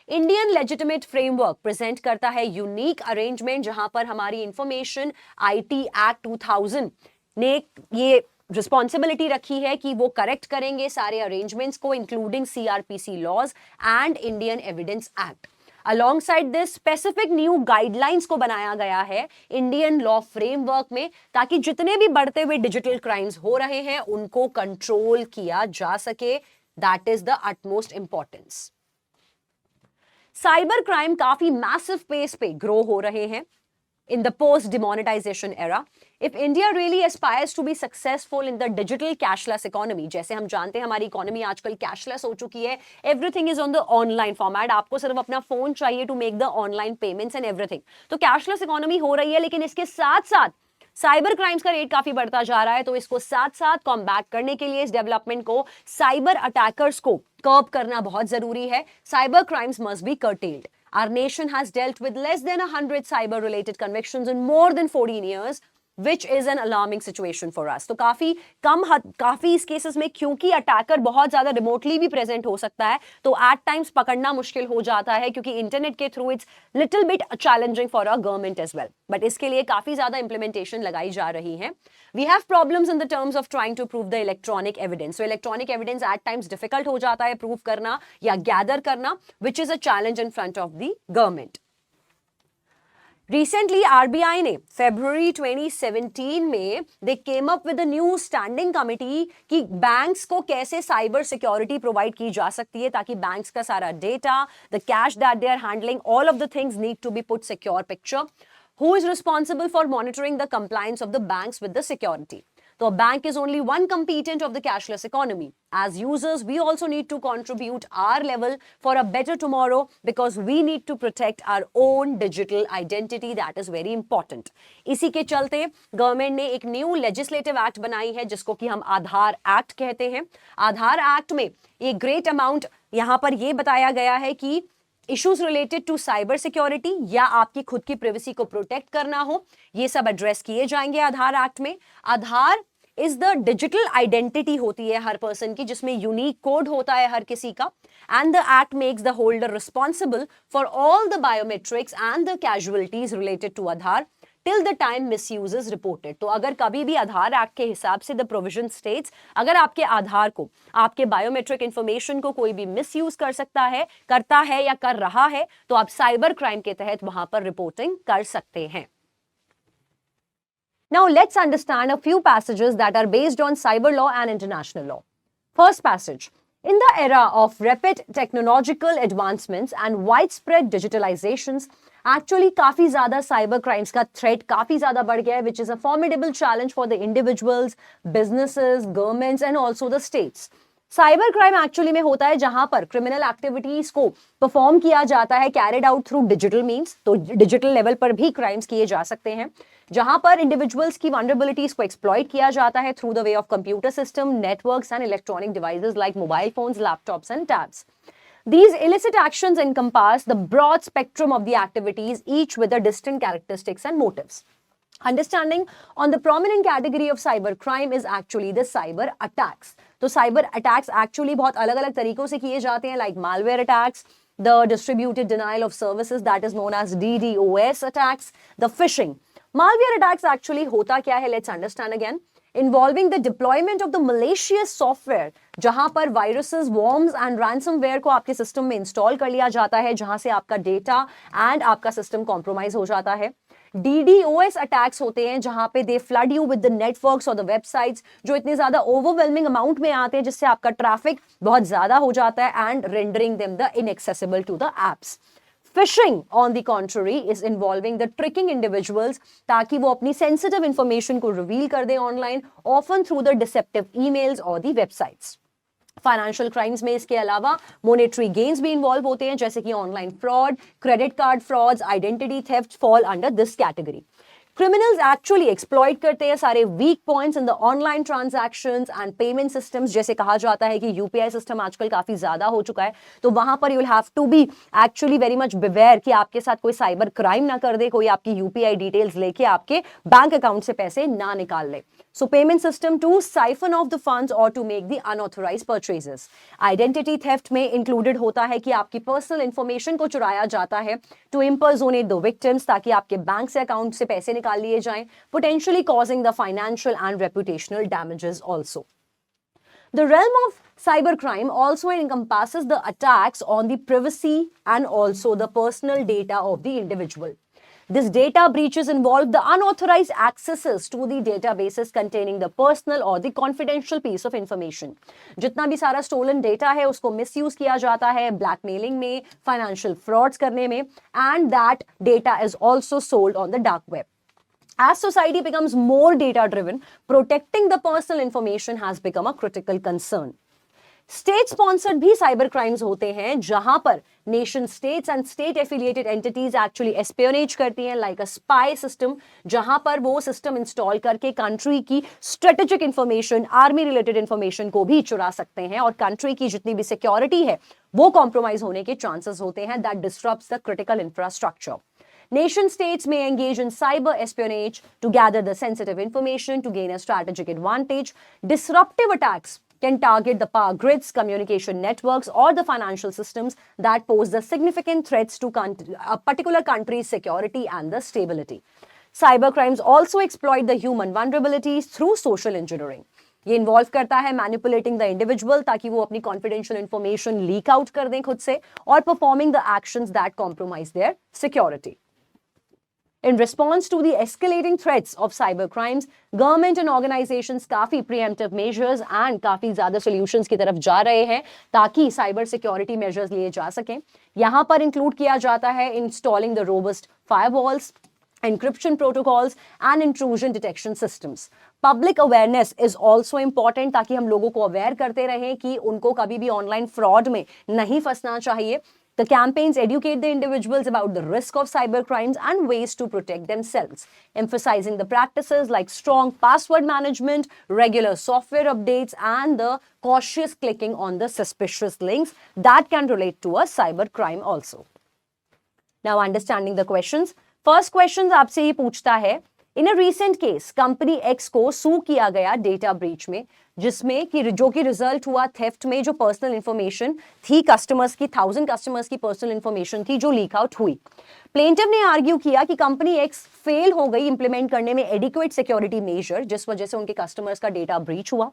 Indian legitimate framework present करता है यूनिक अरेंजमेंट जहां पर हमारी इंफॉर्मेशन IT एक्ट 2000 ने ये रिस्पॉन्सिबिलिटी रखी है कि वो करेक्ट करेंगे सारे अरेंजमेंट्स को, including CRPC laws and Indian evidence act. Alongside this, specific new guidelines को बनाया गया है इंडियन लॉ फ्रेमवर्क में ताकि जितने भी बढ़ते हुए डिजिटल क्राइम्स हो रहे हैं उनको कंट्रोल किया जा सके. That is the utmost importance. Cyber crime काफी मैसिव पेस पे ग्रो हो रहे हैं in the post demonetization era. If India really aspires to be successful in the digital cashless economy, जैसे हम जानते हैं हमारी इकोनॉमी आजकल कैशलेस हो चुकी है, everything is on the online format, आपको सिर्फ अपना फोन चाहिए to make the online payments and everything. तो कैशलेस इकोनॉमी हो रही है, लेकिन इसके साथ साथ साइबर क्राइम्स का रेट काफी बढ़ता जा रहा है. तो इसको साथ साथ कॉम्बैट करने के लिए, इस डेवलपमेंट को, साइबर अटैकर्स को कर्ब करना बहुत जरूरी है. Cyber crimes must be curtailed. Our nation has dealt with less than 100 cyber-related convictions in more than 14 years. which is an alarming situation for us. तो काफी इस केसेस में, क्योंकि अटैकर बहुत ज्यादा रिमोटली भी प्रेजेंट हो सकता है, तो एट टाइम्स पकड़ना मुश्किल हो जाता है, क्योंकि इंटरनेट के through it's little bit challenging for a government as well. But इसके लिए काफी ज्यादा इंप्लीमेंटेशन लगाई जा रही है. We have problems in the terms of trying to prove the electronic evidence. So electronic evidence at times difficult हो जाता है prove करना या gather करना, which is a challenge in front of the government. Recently, RBI ने February 2017 में they came up with a new standing committee कि banks को कैसे cyber security provide की जा सकती है, ताकि banks का सारा data, the cash that they are handling, all of the things need to be put secure picture. Who is responsible for monitoring the compliance of the banks with the security? So a bank is only one component of the cashless economy. As users, we also need to contribute our level for a better tomorrow, because we need to protect our own digital identity. That is very important. इसी के चलते government ने एक new legislative act बनाई है, जिसको कि हम आधार एक्ट कहते हैं. आधार एक्ट में एक ग्रेट अमाउंट यहाँ पर ये बताया गया है कि issues related to cyber security या आपकी खुद की प्राइवेसी को प्रोटेक्ट करना हो, ये सब एड्रेस किए जाएंगे आधार एक्ट में. आधार इज द डिजिटल आइडेंटिटी होती है हर पर्सन की, जिसमें यूनिक कोड होता है हर किसी का, and the act makes the holder responsible for all the biometrics and the casualties related to Aadhaar till the time misuse is reported. तो अगर कभी भी आधार एक्ट के हिसाब से the provision states, अगर आपके आधार को, आपके बायोमेट्रिक इंफॉर्मेशन को कोई भी मिसयूज करता है या कर रहा है, तो आप साइबर क्राइम के तहत वहां पर रिपोर्टिंग कर सकते हैं. Now let's understand a few passages that are based on cyber law and international law. First passage. In the era of rapid technological advancements and widespread digitalizations, actually काफी ज्यादा cyber crimes का threat काफी ज्यादा बढ़ गया है, which is a formidable challenge for the individuals, businesses, governments and also the states. Cyber crime actually में होता है जहां पर क्रिमिनल एक्टिविटीज को परफॉर्म किया जाता है, carried out through digital means. तो डिजिटल लेवल पर भी क्राइम्स किए जा सकते हैं, जहां पर इंडिविजुअल्स की वल्नरेबिलिटीज को एक्सप्लॉइट किया जाता है through the way of computer system, networks and electronic devices like mobile phones, laptops and tabs. These illicit actions encompass the broad spectrum of the activities, each with a distinct characteristics and motives. Understanding on the prominent category of cyber crime is actually the cyber attacks. तो cyber attacks actually बहुत अलग-अलग तरीकों से किए जाते हैं, like malware attacks, the distributed denial of services that is known as DDoS attacks, the phishing. Malware attacks actually होता क्या है? Let's understand again. Involving the deployment of the malicious software, जहां पर viruses, worms and ransomware को आपके system में install कर लिया जाता है, जहां से आपका डेटा एंड आपका सिस्टम कॉम्प्रोमाइज हो जाता है. DDoS अटैक्स होते हैं जहां पे they flood you with the networks और द वेबसाइट्स, जो इतने ज्यादा ओवरवेलमिंग अमाउंट में आते हैं जिससे आपका ट्रैफिक बहुत ज्यादा हो जाता है and rendering them the inaccessible to the apps. Phishing, on the contrary, is involving the tricking individuals ताकि वो अपनी sensitive information को reveal कर दें online, often through the deceptive emails or the websites. Financial crimes में इसके अलावा monetary gains भी इन्वॉल्व होते हैं, जैसे कि online fraud, credit card frauds, identity theft fall under this category. Criminals actually exploit करते हैं सारे weak points in the online transactions and payment systems. जैसे कहा जाता है कि UPI सिस्टम आजकल काफी ज्यादा हो चुका है, तो वहां पर you'll have to be actually very much beware कि आपके साथ कोई साइबर क्राइम ना कर दे, कोई आपकी UPI डिटेल्स लेके आपके बैंक अकाउंट से पैसे ना निकाल ले. So payment system to siphon off the funds or to make the unauthorized purchases. Identity theft में included होता है कि आपकी personal information को चुराया जाता है to impersonate the victims ताकि आपके बैंक से अकाउंट से पैसे निकाल लिए जाएं, potentially causing the financial and reputational damages also. The realm of cybercrime also encompasses the attacks on the privacy and also the personal data of the individual. This data breaches involve the unauthorized accesses to the databases containing the personal or the confidential piece of information. जितना भी सारा stolen data है उसको misuse किया जाता है blackmailing में, financial frauds करने में, and that data is also sold on the dark web. As society becomes more data driven, protecting the personal information has become a critical concern. State sponsored भी cyber crimes होते हैं जहां पर nation states and state affiliated entities actually espionage करती हैं like a spy system, जहां पर वो सिस्टम इंस्टॉल करके कंट्री की strategic information, army related information को भी चुरा सकते हैं और कंट्री की जितनी भी सिक्योरिटी है वो कॉम्प्रोमाइज होने के चांसेस होते हैं. That disturbs the critical infrastructure. Nation states may engage in cyber espionage to gather the sensitive information to gain a strategic advantage. Disruptive attacks can target the power grids, communication networks, or the financial systems that pose the significant threats to a particular country's security and the stability. Cyber crimes also exploit the human vulnerabilities through social engineering. ये involve करता है manipulating the individual ताकि वो अपनी confidential information leak out कर दें खुद से और performing the actions that compromise their security. In response to the escalating threats of cyber crimes, government and organizations काफी preemptive measures and काफी ज्यादा solutions की तरफ जा रहे हैं ताकि cyber security measures लिए जा सकें. यहाँ पर include किया जाता है installing the robust firewalls, encryption protocols and intrusion detection systems. Public awareness is also important ताकि हम लोगों को aware करते रहें कि उनको कभी भी online fraud में नहीं फंसना चाहिए. The campaigns educate the individuals about the risk of cyber crimes and ways to protect themselves, emphasizing the practices like strong password management, regular software updates, and the cautious clicking on the suspicious links that can relate to a cyber crime also. Now understanding the questions. First question आपसे ये पूछता है, in a recent case, company X को sue किया गया data breach में, जिसमें कि जो कि रिजल्ट हुआ थेफ्ट में जो पर्सनल इंफॉर्मेशन थी कस्टमर्स की 1000 कस्टमर्स की पर्सनल इंफॉर्मेशन थी जो लीक आउट हुई. प्लेंटिव ने आर्ग्यू किया कि कंपनी एक्स फेल हो गई इंप्लीमेंट करने में एडिक्वेट सिक्योरिटी मेजर जिस वजह से उनके कस्टमर्स का डेटा ब्रीच हुआ.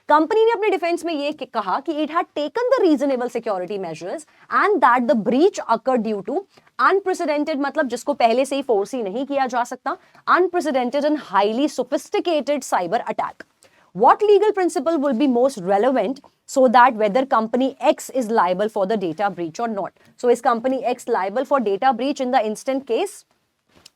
कंपनी ने अपने डिफेंस में ये कहा कि it had taken the reasonable security measures and that the breach occurred due to unprecedented, मतलब जिसको पहले से ही फोर्सी नहीं किया जा सकता, unprecedented and highly sophisticated cyber attack. What legal principle will be most relevant so that whether company X is liable for the data breach or not? So is company X liable for data breach in the instant case?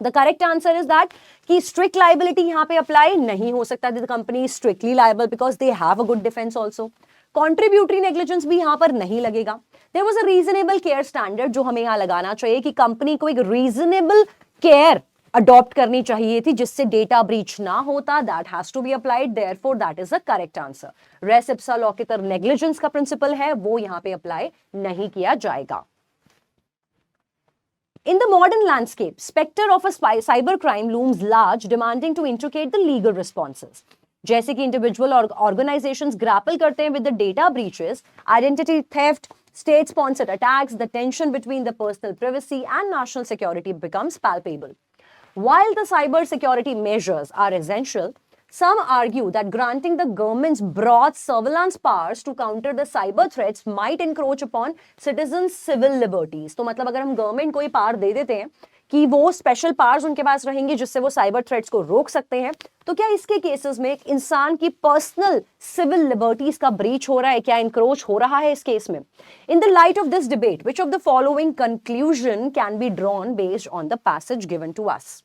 The correct answer is that कि strict liability यहाँ पे apply नहीं हो सकता. The company is strictly liable because they have a good defense also. Contributory negligence भी यहाँ पर नहीं लगेगा. There was a reasonable care standard जो हमें यहाँ लगाना चाहिए कि कंपनी को एक reasonable care अडॉप्ट करनी चाहिए थी जिससे डेटा ब्रीच ना होता. That has to be applied, therefore that is the correct answer. Res ipsa law की तरह नेग्लिजेंस का प्रिंसिपल है वो यहां पे अप्लाई नहीं किया जाएगा. In the modern landscape, specter of a cyber crime looms large, demanding to intricate the legal responses. जैसे कि इंडिविजुअल और ऑर्गेनाइजेशंस ग्रैपल करते हैं with the data breaches, identity theft, state sponsored attacks, the tension between the personal privacy and national security becomes palpable. While the cyber security measures are essential, some argue that granting the government's broad surveillance powers to counter the cyber threats might encroach upon citizens' civil liberties. तो मतलब अगर हम government को ये power दे देते हैं कि वो स्पेशल पावर्स उनके पास रहेंगे जिससे वो साइबर थ्रेट्स को रोक सकते हैं, तो क्या इसके केसेस में एक इंसान की पर्सनल सिविल लिबर्टीज का ब्रीच हो रहा है, क्या इंक्रोच हो रहा है इस केस में? In the light of this debate, which of the following conclusion can be drawn based on the passage given to us?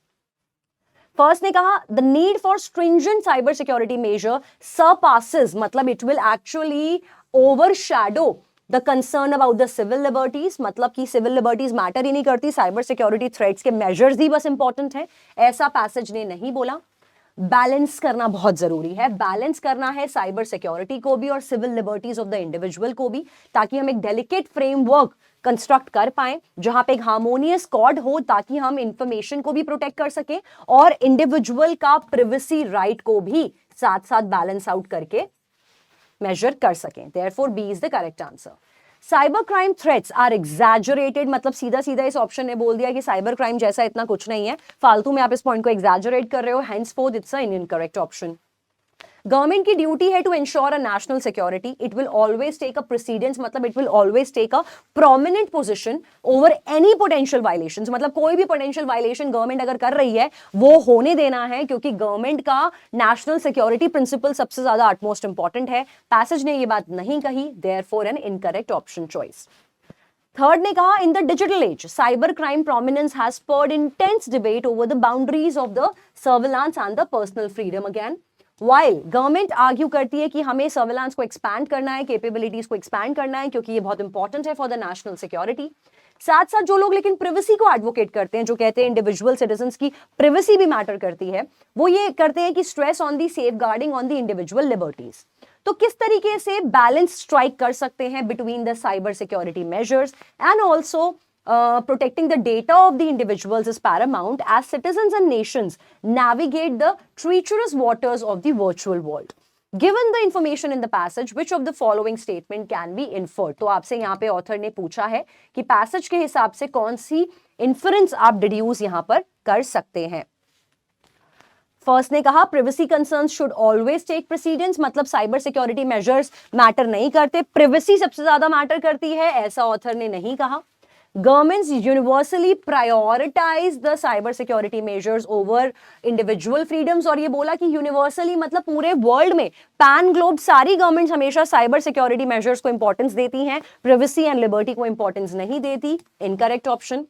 First ने कहा the need for stringent cyber security measure surpasses, मतलब it will actually overshadow the concern about the civil liberties, मतलब कि civil liberties matter ही नहीं करती, cyber security threats के measures ही बस इंपॉर्टेंट है, ऐसा पैसेज ने नहीं बोला. बैलेंस करना बहुत जरूरी है, बैलेंस करना है साइबर सिक्योरिटी को भी और civil liberties of the individual को भी, ताकि हम एक डेलिकेट फ्रेमवर्क कंस्ट्रक्ट कर पाए जहां पे एक हार्मोनियस कॉर्ड हो ताकि हम इंफॉर्मेशन को भी प्रोटेक्ट कर सके और इंडिविजुअल का प्रिवेसी राइट को भी साथ साथ बैलेंस आउट करके मेजर कर सकें. Therefore B is the correct answer. Cyber crime threats are exaggerated, मतलब सीधा सीधा इस ऑप्शन ने बोल दिया कि साइबर क्राइम जैसा इतना कुछ नहीं है, फालतू में आप इस पॉइंट को एग्जैजरेट कर रहे हो, henceforth it's an incorrect option. Government की ड्यूटी है to ensure a national security, it will always take a precedence, मतलब it will always take a prominent position over any potential violations, मतलब कोई भी पोटेंशियल वायलेशन गवर्नमेंट अगर कर रही है वो होने देना है क्योंकि गवर्नमेंट का नेशनल सिक्योरिटी प्रिंसिपल सबसे ज्यादा अटमोस्ट इंपॉर्टेंट है. पैसेज ने ये बात नहीं कही, therefore an incorrect option choice. Third ने कहा in the digital age cyber crime prominence has spurred intense debate over the boundaries of the surveillance and the personal freedom. Again while government argue करती है कि हमें surveillance को expand करना है, capabilities को एक्सपैंड करना है क्योंकि ये बहुत इंपॉर्टेंट है फॉर द नेशनल सिक्योरिटी, साथ साथ जो लोग लेकिन प्रिवेसी को एडवोकेट करते हैं, जो कहते हैं इंडिविजुअल सिटीजंस की प्रिवेसी भी मैटर करती है, वो ये करते हैं कि stress on the safeguarding on the individual liberties. तो किस तरीके से बैलेंस स्ट्राइक कर सकते हैं between the cyber security measures and also protecting the data of the individuals is paramount as citizens and nations navigate the treacherous waters of the virtual world. Given the information in the passage, which of the following statement can be inferred? तो आपसे यहाँ पे author ने पूछा है कि passage के हिसाब से कौन सी इन्फरेंस आप डिड्यूस यहाँ पर कर सकते हैं. फर्स्ट ने कहा privacy concerns should always take precedence, मतलब साइबर सिक्योरिटी मेजर्स मैटर नहीं करते, प्रिवेसी सबसे ज्यादा मैटर करती है, ऐसा ऑथर ने नहीं कहा. Governments universally prioritize the cyber security measures over individual freedoms, और ये बोला कि universally मतलब पूरे वर्ल्ड में पैन ग्लोब सारी गवर्नमेंट्स हमेशा साइबर सिक्योरिटी मेजर्स को इंपॉर्टेंस देती हैं, प्रिवेसी एंड लिबर्टी को इंपॉर्टेंस नहीं देती. Incorrect option.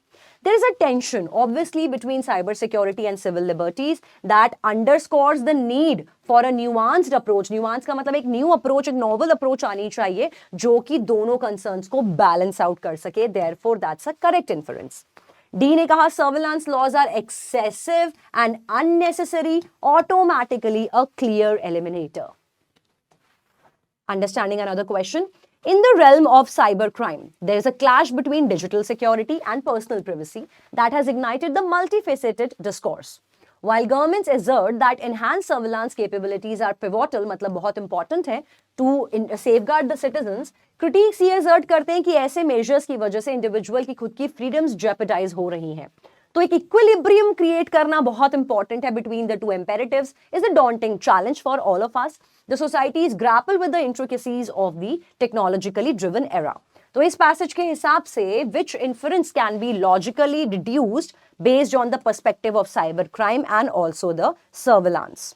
There is a tension, obviously, between cybersecurity and civil liberties that underscores the need for a nuanced approach. Nuance का मतलब एक new approach, एक novel approach आनी चाहिए जो कि दोनों concerns को balance out कर सके. Therefore, that's a correct inference. D ने कहा surveillance laws are excessive and unnecessary, automatically a clear eliminator. Understanding another question. In the realm of cybercrime, there is a clash between digital security and personal privacy that has ignited the multifaceted discourse. While governments assert that enhanced surveillance capabilities are pivotal, मतलब बहुत important है to safeguard the citizens, critics ये assert करते हैं कि ऐसे measures की वजह से individual की खुद की freedoms jeopardize हो रही हैं. तो एक इक्विलिब्रियम क्रिएट करना बहुत इंपॉर्टेंट है between the two imperatives is a daunting challenge for all of us. The societies grapple with the intricacies of the technologically driven era. तो इस पैसेज के हिसाब से which inference can be logically deduced based on the perspective of cybercrime and also the surveillance.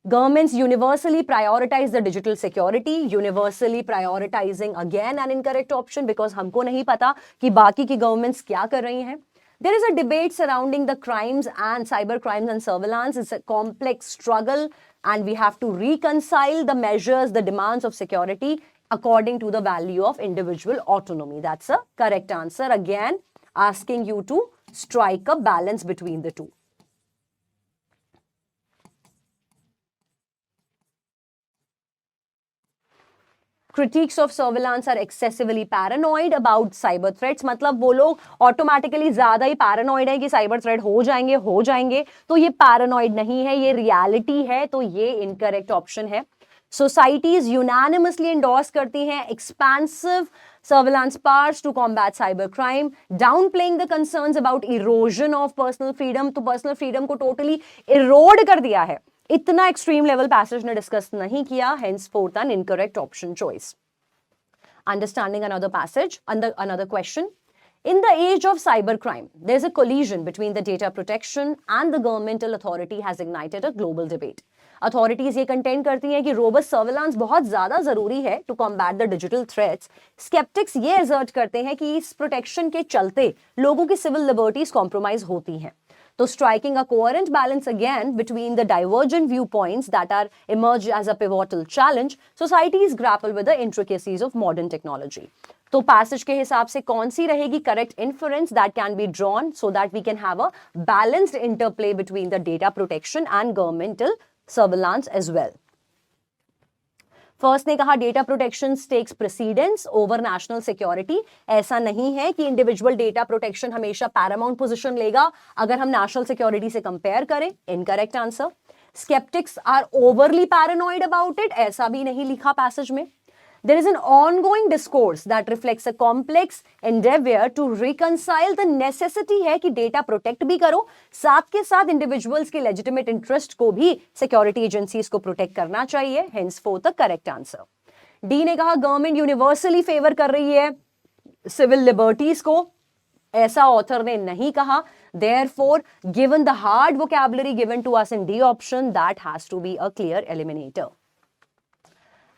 Governments universally prioritize the digital security, universally prioritizing again an incorrect option because हमको नहीं पता कि बाकी की governments क्या कर रही हैं. There is a debate surrounding the crimes and cyber crimes and surveillance. It's a complex struggle and we have to reconcile the measures, the demands of security according to the value of individual autonomy. That's a correct answer. Again, asking you to strike a balance between the two. Critiques of surveillance are excessively paranoid about cyber threats. मतलब वो लोग automatically ज्यादा ही paranoid है कि cyber threat हो जाएंगे. तो ये पैरानॉइड नहीं है, ये रियलिटी है. तो ये इनकरेक्ट ऑप्शन है. सोसाइटीज यूनानिमसली एंडोर्स करती हैं expensive surveillance powers to combat cybercrime, downplaying the concerns about erosion of personal freedom. तो personal freedom को totally erode कर दिया है. इतना एक्सट्रीम लेवल पैसेज ने डिस्कस नहीं किया, henceforth an incorrect option choice. Understanding another passage, another question. In the age of cybercrime, there's a collision between the data protection and the governmental authority has ignited a global debate. Authorities ये content करती हैं कि robust surveillance बहुत ज्यादा जरूरी है to combat the digital threats. Skeptics ये assert करते हैं कि इस protection के चलते लोगों की civil liberties compromise होती हैं. So striking a coherent balance again between the divergent viewpoints that are emerged as a pivotal challenge, societies grapple with the intricacies of modern technology. तो passage के हिसाब से कौन सी रहेगी correct inference that can be drawn so that we can have a balanced interplay between the data protection and governmental surveillance as well. First ने कहा data protection takes precedence over national security. ऐसा नहीं है कि individual data protection हमेशा paramount position लेगा अगर हम नेशनल सिक्योरिटी से कंपेयर करें. Incorrect answer. Skeptics are overly paranoid about it, ऐसा भी नहीं लिखा पैसेज में. There is an ongoing discourse that reflects a complex endeavor to reconcile the necessity है कि डेटा प्रोटेक्ट भी करो, साथ के साथ इंडिविजुअल्स के लेजिटिमेट इंटरेस्ट को भी सिक्योरिटी एजेंसीज को प्रोटेक्ट करना चाहिए. henceforth the correct answer. D ने कहा गवर्नमेंट यूनिवर्सली फेवर कर रही है सिविल लिबर्टीज को, ऐसा ऑथर ने नहीं कहा. Therefore, given the hard vocabulary given to us in D option, that has to be a clear eliminator.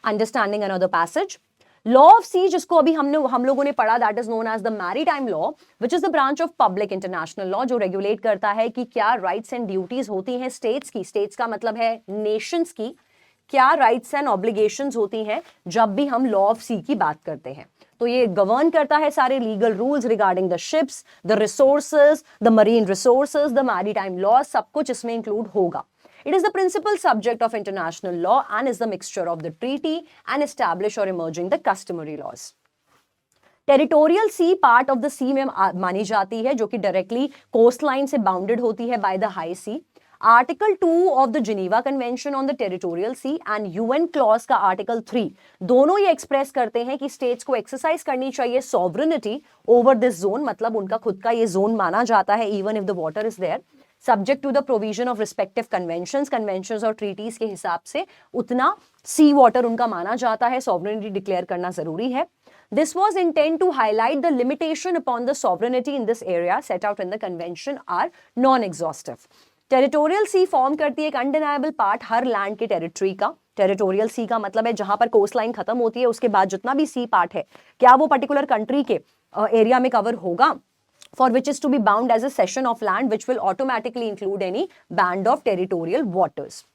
Understanding another passage. Law of sea जिसको अभी हम लोगों ने पढ़ा, that is known as the maritime law, which is the branch of public international law जो regulate करता है कि क्या राइट्स एंड ड्यूटीज होती हैं स्टेट्स की. स्टेट्स का मतलब है नेशंस की. क्या राइट्स एंड ऑब्लिगेशंस होती हैं जब भी हम लॉ ऑफ सी की बात करते हैं. तो ये गवर्न करता है सारे legal rules regarding the ships, the resources, the marine resources, the maritime law, सब कुछ इसमें इंक्लूड होगा. It is the principal subject of international law and is the mixture of the treaty and established or emerging the customary laws. Territorial sea part of the sea में मानी जाती है, जो कि डायरेक्टली कोस्ट लाइन से bounded होती है by the high sea. Article 2 of the Geneva convention on the territorial sea and UN clause का आर्टिकल 3 दोनों ये एक्सप्रेस करते हैं कि स्टेट्स को एक्सरसाइज करनी चाहिए सॉवरेनिटी ओवर दिस जोन, मतलब उनका खुद का ये जोन माना जाता है even if the water is there, subject to the provision of respective conventions और ट्रीटीज के हिसाब से उतना सी वाटर उनका माना जाता है, सॉवरेनिटी डिक्लेयर करना जरूरी है। This was intended to highlight the limitation upon the sovereignty in this area set out in the convention are non-exhaustive. Territorial C form करती है एक अनडिनाइबल पार्ट हर लैंड के टेरिटरी का। टेरिटोरियल सी का मतलब है जहां पर कोस्ट लाइन खत्म होती है उसके बाद जितना भी सी पार्ट है, क्या वो पर्टिकुलर कंट्री के एरिया में कवर होगा, for which is to be bound as a cession of land which will automatically include any band of territorial waters.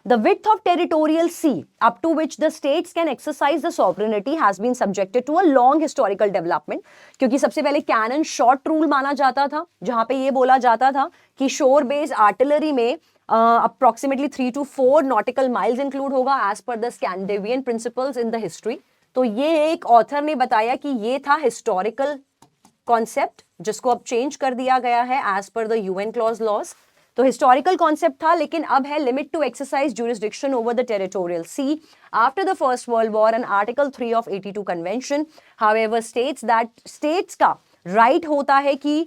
The width of territorial sea up to which the states can exercise the sovereignty has been subjected to a long historical development, क्योंकि सबसे पहले cannon short rule माना जाता था, जहां पे ये बोला जाता था कि शोर बेस्ड आर्टिलरी में approximately 3 to 4 nautical miles include होगा as per the Scandinavian principles in the history। तो ये एक ऑथर ने बताया कि ये था हिस्टोरिकल कॉन्सेप्ट, जिसको अब चेंज कर दिया गया है as per the UNCLOS laws. तो हिस्टोरिकल कॉन्सेप्ट था, लेकिन अब है limit to exercise jurisdiction over the territorial sea after the first world war and article 3 of 82 convention. However states that states का राइट होता है कि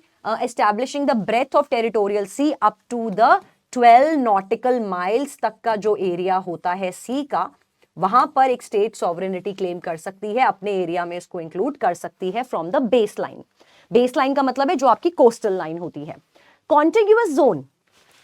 establishing the breadth of territorial sea up to the 12 nautical miles तक का जो area होता है सी का, वहां पर एक स्टेट सॉवरेनिटी क्लेम कर सकती है, अपने एरिया में इसको इंक्लूड कर सकती है from the base line. Base line का मतलब है जो आपकी कोस्टल लाइन होती है। कॉन्टिग्यूअस जोन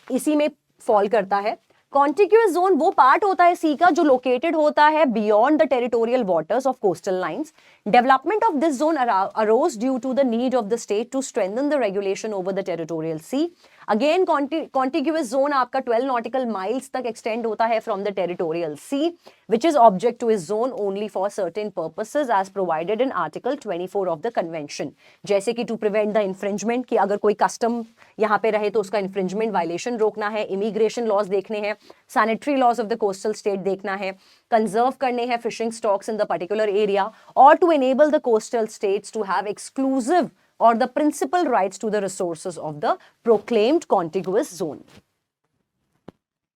इसी में फॉल करता है। कॉन्टिग्यूअस जोन वो पार्ट होता है सी का जो लोकेटेड होता है beyond the territorial waters of coastal lines. Development of this zone arose due to the need of the state to strengthen the regulation over the territorial sea. Again contiguous zone आपका 12 nautical miles तक extend होता है from the territorial sea, which is object to his zone only for certain purposes as provided in article 24 of the convention। जैसे कि to prevent the infringement, कि अगर कोई custom यहाँ पे रहे तो उसका infringement वायलेशन रोकना है, इमिग्रेशन लॉज देखने हैं, sanitary laws of the coastal state देखना है, कंजर्व करने हैं fishing stocks in the particular area, और to enable the coastal states to have exclusive or the principal rights to the resources of the proclaimed contiguous zone.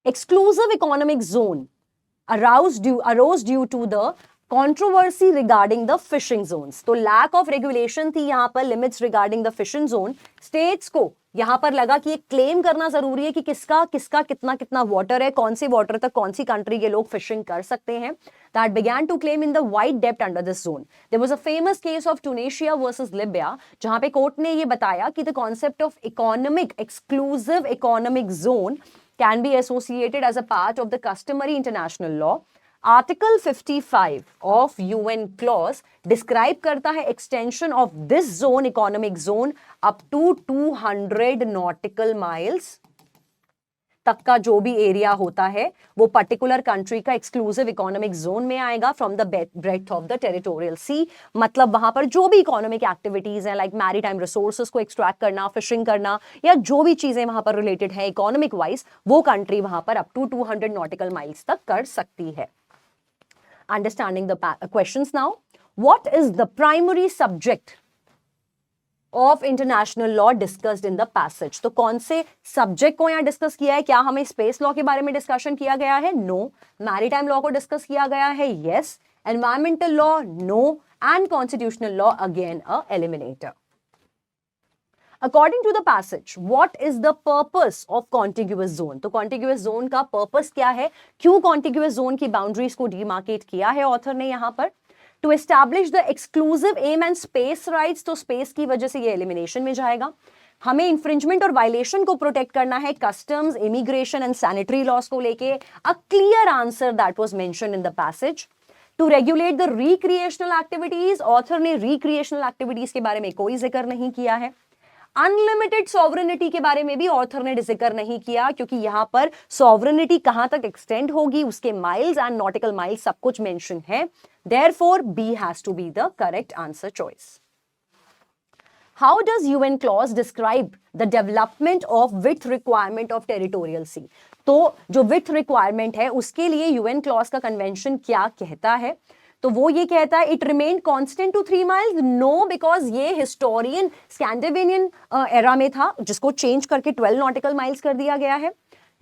Exclusive economic zone arose due to the controversy regarding the fishing zones। तो lack of regulation थी यहाँ पर, limits regarding the fishing zone। states को यहाँ पर लगा कि ये क्लेम करना जरूरी है कि किसका किसका कितना कितना वाटर है, कौन से वाटर तक कौन सी कंट्री के लोग फिशिंग कर सकते हैं। That began to claim in the wide depth under this zone। There was a famous case of Tunisia versus Libya, जहां पे कोर्ट ने ये बताया कि the concept of economic exclusive economic zone can be associated as a part of the customary international law। Article 55 of UNCLOS describe करता है extension of this zone, economic zone, up to 200 nautical miles तक का जो भी area होता है वो particular country का एक्सक्लूसिव इकोनॉमिक जोन में आएगा from the breadth of the territorial sea. मतलब वहां पर जो भी इकोनॉमिक एक्टिविटीज हैं लाइक मैरीटाइम रिसोर्सेज को एक्सट्रैक्ट करना, फिशिंग करना, या जो भी चीजें वहां पर रिलेटेड है इकोनॉमिक वाइज, वो कंट्री वहां पर अप टू 200 नॉटिकल माइल्स तक कर सकती है। Understanding the questions now. What is the primary subject of international law discussed in the passage? तो कौन से सब्जेक्ट को यहाँ डिस्कस किया है? क्या हमें स्पेस लॉ के बारे में डिस्कशन किया गया है? नो। मैरीटाइम लॉ को डिस्कस किया गया है? Yes. Environmental law? No. And constitutional law again a eliminator. According to the passage, what is the purpose of contiguous zone? तो contiguous zone का purpose क्या है? क्यों contiguous zone की boundaries को demarcate किया है author ने यहाँ पर? To establish the exclusive aim and space rights, तो space की वजह से ये elimination में जाएगा। हमें infringement और violation को protect करना है, customs, immigration and sanitary laws को लेके। A clear answer that was mentioned in the passage. To regulate the recreational activities, author ने recreational activities के बारे में कोई जिक्र नहीं किया है। अनलिमिटेड सॉवरेनिटी के बारे में भी ऑथर ने जिक्र नहीं किया, क्योंकि यहां पर सॉवरेनिटी कहां तक एक्सटेंड होगी, उसके माइल्स एंड नॉटिकल माइल्स सब कुछ मेंशन है। Therefore B has to be the correct answer choice. How does UNCLOS describe the development of width requirement of territorial sea? तो जो विड्थ रिक्वायरमेंट है उसके लिए यूएन क्लॉज का convention क्या कहता है? तो वो ये कहता है it remain constant to 3 miles, no, because ये हिस्टोरियन स्कैंडिनेवियन एरा में था जिसको चेंज करके 12 नॉटिकल माइल्स कर दिया गया है।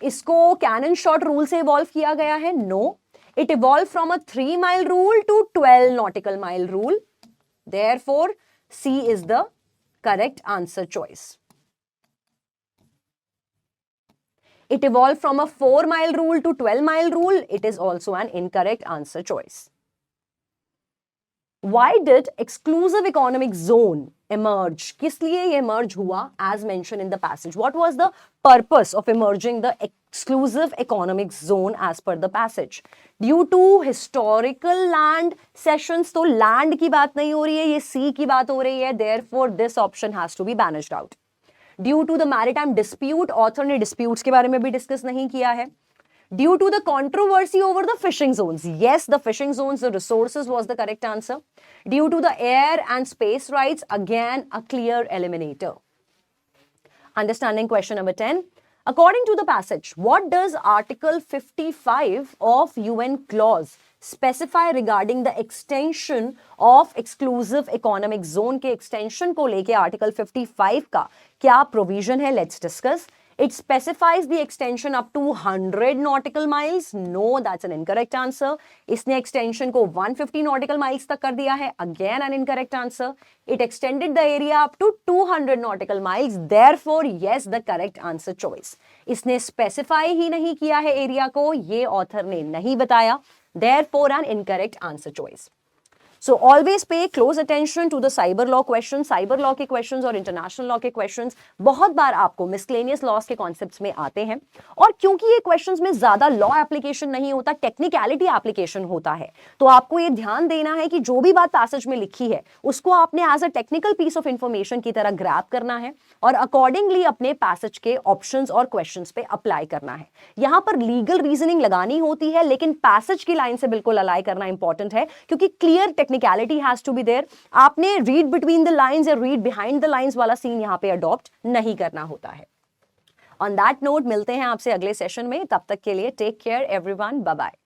इसको कैनन शॉट रूल से इवॉल्व किया गया है, no, it evolved from a 3-mile rule to 12 nautical mile rule. Therefore, C is the correct answer choice. It evolved from a 4-mile rule to 12-mile rule. It is also an incorrect answer choice. Why did exclusive economic zone emerge? किस लिए ये emerge हुआ? As mentioned in the passage. What was the purpose of emerging the exclusive economic zone as per the passage? Due to historical land cessions. तो land की बात नहीं हो रही है, ये sea की बात हो रही है. Therefore, this option has to be banished out. Due to the maritime dispute, author ने disputes के बारे में भी discuss नहीं किया है. Due to the controversy over the fishing zones. Yes, the fishing zones, the resources was the correct answer. Due to the air and space rights, again a clear eliminator. Understanding question number 10. According to the passage, what does Article 55 of UN clause specify regarding the extension of exclusive economic zone के extension को लेके Article 55 का क्या provision है? Let's discuss. It specifies the extension up to 100 nautical miles. No, that's an incorrect answer. इसने extension को 150 nautical miles तक कर दिया है. Again, an incorrect answer. It extended the area up to 200 nautical miles. Therefore, yes, the correct answer choice. इसने specify ही नहीं किया है area को, ये author ने नहीं बताया. Therefore, an incorrect answer choice. So always pay close attention to the cyber law questions. Cyber law के questions और international law के questions बहुत बार आपको miscellaneous laws के concepts में आते हैं, और क्योंकि ये questions में ज़्यादा law application नहीं होता, technicality application होता है, तो आपको ये ध्यान देना है कि जो भी बात passage में लिखी है उसको आपने as a technical piece of information की तरह grab करना है और accordingly अपने passage के options और questions पे apply करना है. यहाँ पर legal reasoning लगानी होती है, लेकिन passage की line से बिल्कुल अलाई करना important है, क्योंकि clear technicality has to be there. आपने read between the lines या read behind the lines वाला सीन यहाँ पे adopt नहीं करना होता है. On that note, मिलते हैं आपसे अगले सेशन में. तब तक के लिए take care everyone. Bye bye.